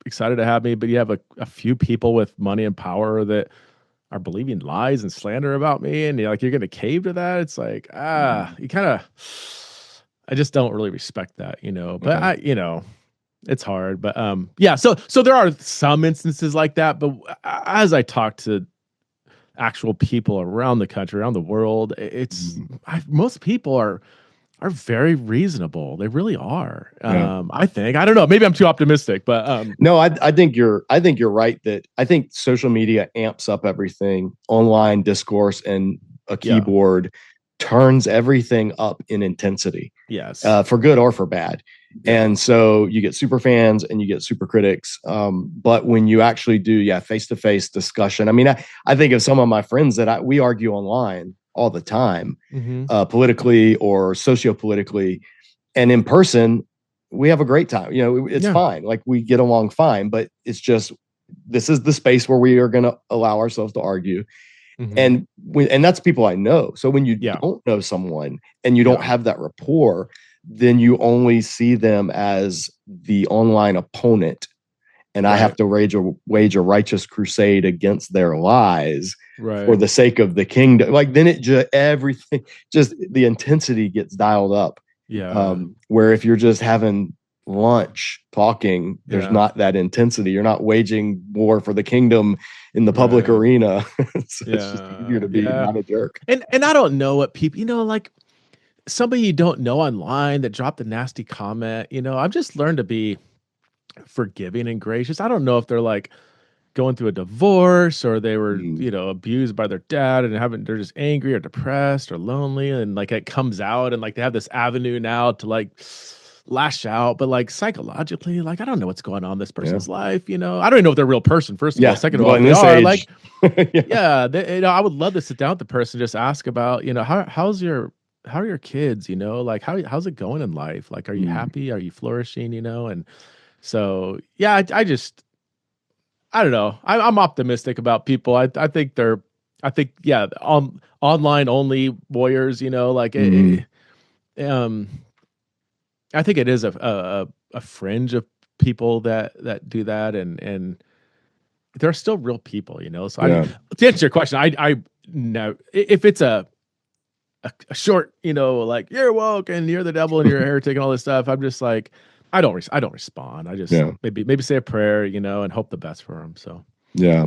excited to have me, but you have a few people with money and power that are believing lies and slander about me, and you're going to cave to that. It's like, you kind of, I just don't really respect that, but it's hard, but so there are some instances like that, but as I talk to actual people around the country, around the world, most people are very reasonable. They really are. I think, I don't know, maybe I'm too optimistic, but
no, I think you're right that I think social media amps up everything, online discourse and a keyboard turns everything up in intensity.
Yes.
For good or for bad. Yeah. And so you get super fans and you get super critics. But when you actually do, face-to-face discussion, I mean, I think of some of my friends that we argue online all the time, politically or sociopolitically, and in person, we have a great time. It's fine. Like, we get along fine, but it's just, this is the space where we are going to allow ourselves to argue. And that's people I know. So when you don't know someone and you don't have that rapport, then you only see them as the online opponent. And I have to wage a righteous crusade against their lies for the sake of the kingdom. Like, then everything, just the intensity gets dialed up.
Yeah.
Where if you're just having lunch talking, there's not that intensity. You're not waging war for the kingdom in the public arena. So it's just easier to be not a jerk.
And I don't know what people, like somebody you don't know online that dropped a nasty comment, I've just learned to be forgiving and gracious. I don't know if they're like going through a divorce or they were, abused by their dad and they're just angry or depressed or lonely. And like, it comes out and like, they have this avenue now to like lash out, but like psychologically, like, I don't know what's going on in this person's life. I don't even know if they're a real person, first of all. Second of all, they are like, I would love to sit down with the person, just ask about, how are your kids, like, how's it going in life? Like, are you happy? Are you flourishing? And so, I don't know. I'm optimistic about people. I think online only warriors, like, I think it is a fringe of people that do that, and they're still real people, So to answer your question, I know if it's a short, like, you're woke and you're the devil and you're a heretic and all this stuff, I'm just like, I don't respond. I just maybe say a prayer, and hope the best for them. So
yeah.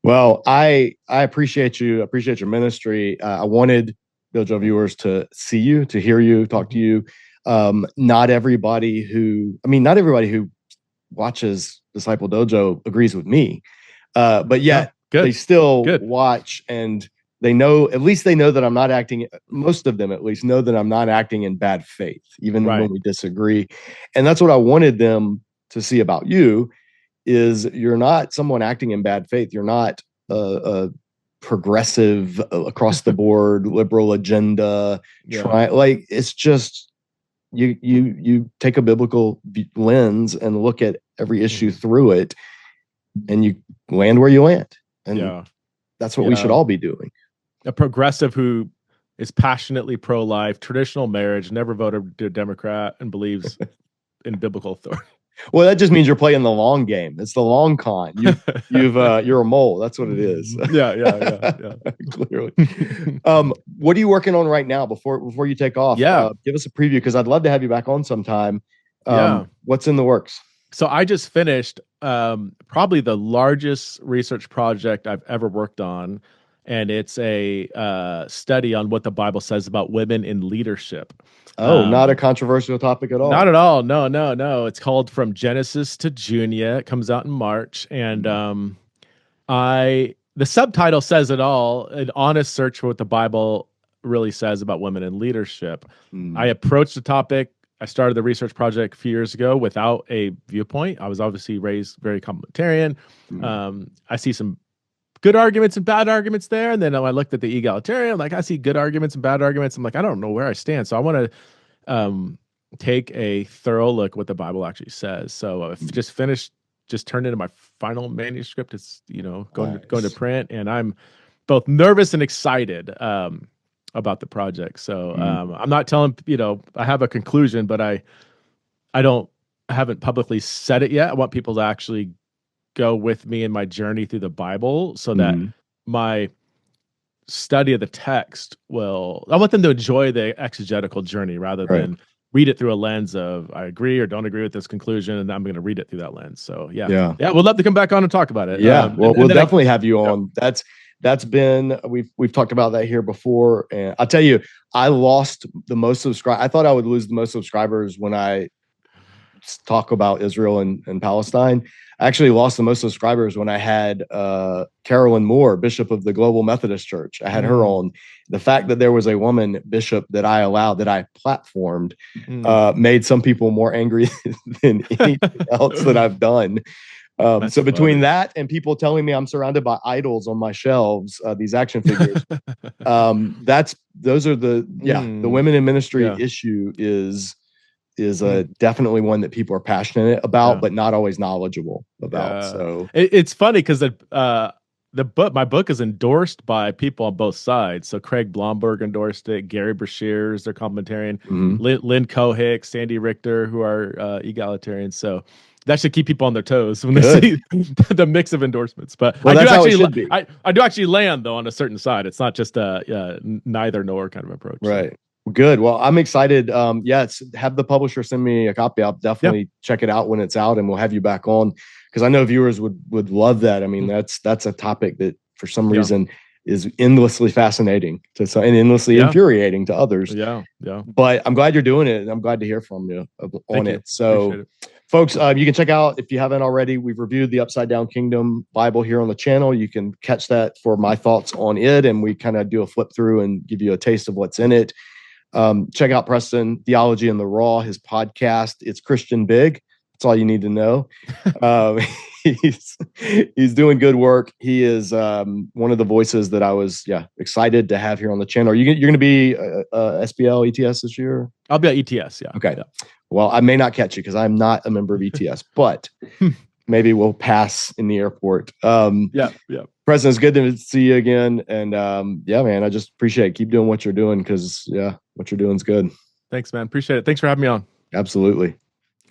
Well, I appreciate you. Appreciate your ministry. I wanted Dojo viewers to see you, to hear you, talk to you. Not everybody who watches Disciple Dojo agrees with me, but yet they still watch, and they know that I'm not acting. Most of them, at least, know that I'm not acting in bad faith, even when we disagree. And that's what I wanted them to see about you: is you're not someone acting in bad faith. You're not a progressive, across the board liberal agenda. Like, it's just you take a biblical lens and look at every issue through it, and you land where you land. And that's what we should all be doing.
A progressive who is passionately pro-life, traditional marriage, never voted Democrat, and believes in biblical authority.
Well, that just means you're playing the long game. It's the long con. You're a mole. That's what it is.
Yeah.
Clearly. What are you working on right now before you take off? Give us a preview, because I'd love to have you back on sometime. What's in the works?
So I just finished probably the largest research project I've ever worked on. And it's a study on what the Bible says about women in leadership.
Not a controversial topic at all.
Not at all. No. It's called From Genesis to Junia. It comes out in March. And the subtitle says it all: an honest search for what the Bible really says about women in leadership. I approached the topic. I started the research project a few years ago without a viewpoint. I was obviously raised very complementarian. I see some good arguments and bad arguments there. And then I looked at the egalitarian, like, I see good arguments and bad arguments. I'm like, I don't know where I stand. So I want to take a thorough look what the Bible actually says. So I've just turned into my final manuscript. It's, going to print, and I'm both nervous and excited about the project. So I'm not telling, I have a conclusion, but I haven't publicly said it yet. I want people to actually go with me in my journey through the Bible, so that my study of the text I want them to enjoy the exegetical journey rather than read it through a lens of, I agree or don't agree with this conclusion, and I'm going to read it through that lens. So we'd love to come back on and talk about it.
We'll definitely have you on. That's been, we've talked about that here before. And I'll tell you, I lost the most subscribers. I thought I would lose the most subscribers when I talk about Israel and Palestine. I actually lost the most subscribers when I had Carolyn Moore, Bishop of the Global Methodist Church. I had her on. The fact that there was a woman bishop that I platformed, made some people more angry than anything else that I've done. So between that and people telling me I'm surrounded by idols on my shelves, these action figures, those are the women in ministry issue is definitely one that people are passionate about, but not always knowledgeable about. So
it's funny because my book is endorsed by people on both sides. So Craig Blomberg endorsed it, Gary Brashears, their commentarian, Lynn Kohik, Sandy Richter, who are egalitarians. So that should keep people on their toes when they see the mix of endorsements. But I do actually land though on a certain side. It's not just a neither nor kind of approach.
Right. So. Good. Well, I'm excited. Have the publisher send me a copy. I'll definitely check it out when it's out, and we'll have you back on because I know viewers would love that. I mean, that's a topic that for some reason is endlessly fascinating to some and endlessly infuriating to others.
Yeah.
But I'm glad you're doing it, and I'm glad to hear from you on it. So. Folks, you can check out, if you haven't already, we've reviewed the Upside Down Kingdom Bible here on the channel. You can catch that for my thoughts on it, and we kind of do a flip through and give you a taste of what's in it. Check out Preston, Theology in the Raw, his podcast. It's Christian Big. That's all you need to know. He's doing good work. He is one of the voices that I was excited to have here on the channel. You're going to be SBL ETS this year?
I'll be at ETS. Yeah.
Okay. Yeah. Well, I may not catch you because I'm not a member of ETS, but maybe we'll pass in the airport.
Yeah.
President, it's good to see you again. And man, I just appreciate it. Keep doing what you're doing because what you're doing is good.
Thanks, man. Appreciate it. Thanks for having me on.
Absolutely.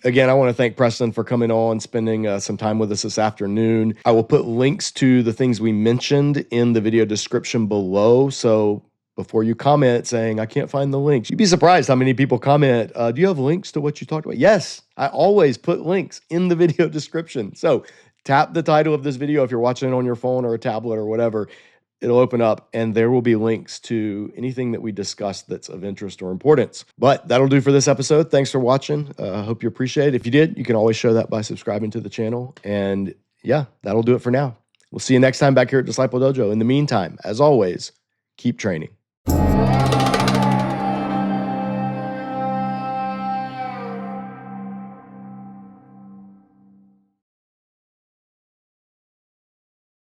Again, I want to thank Preston for coming on, spending some time with us this afternoon. I will put links to the things we mentioned in the video description below. So before you comment saying, I can't find the links, you'd be surprised how many people comment, do you have links to what you talked about? Yes, I always put links in the video description. So tap the title of this video if you're watching it on your phone or a tablet or whatever. It'll open up and there will be links to anything that we discussed that's of interest or importance. But that'll do for this episode. Thanks for watching. I hope you appreciate it. If you did, you can always show that by subscribing to the channel. And that'll do it for now. We'll see you next time back here at Disciple Dojo. In the meantime, as always, keep training.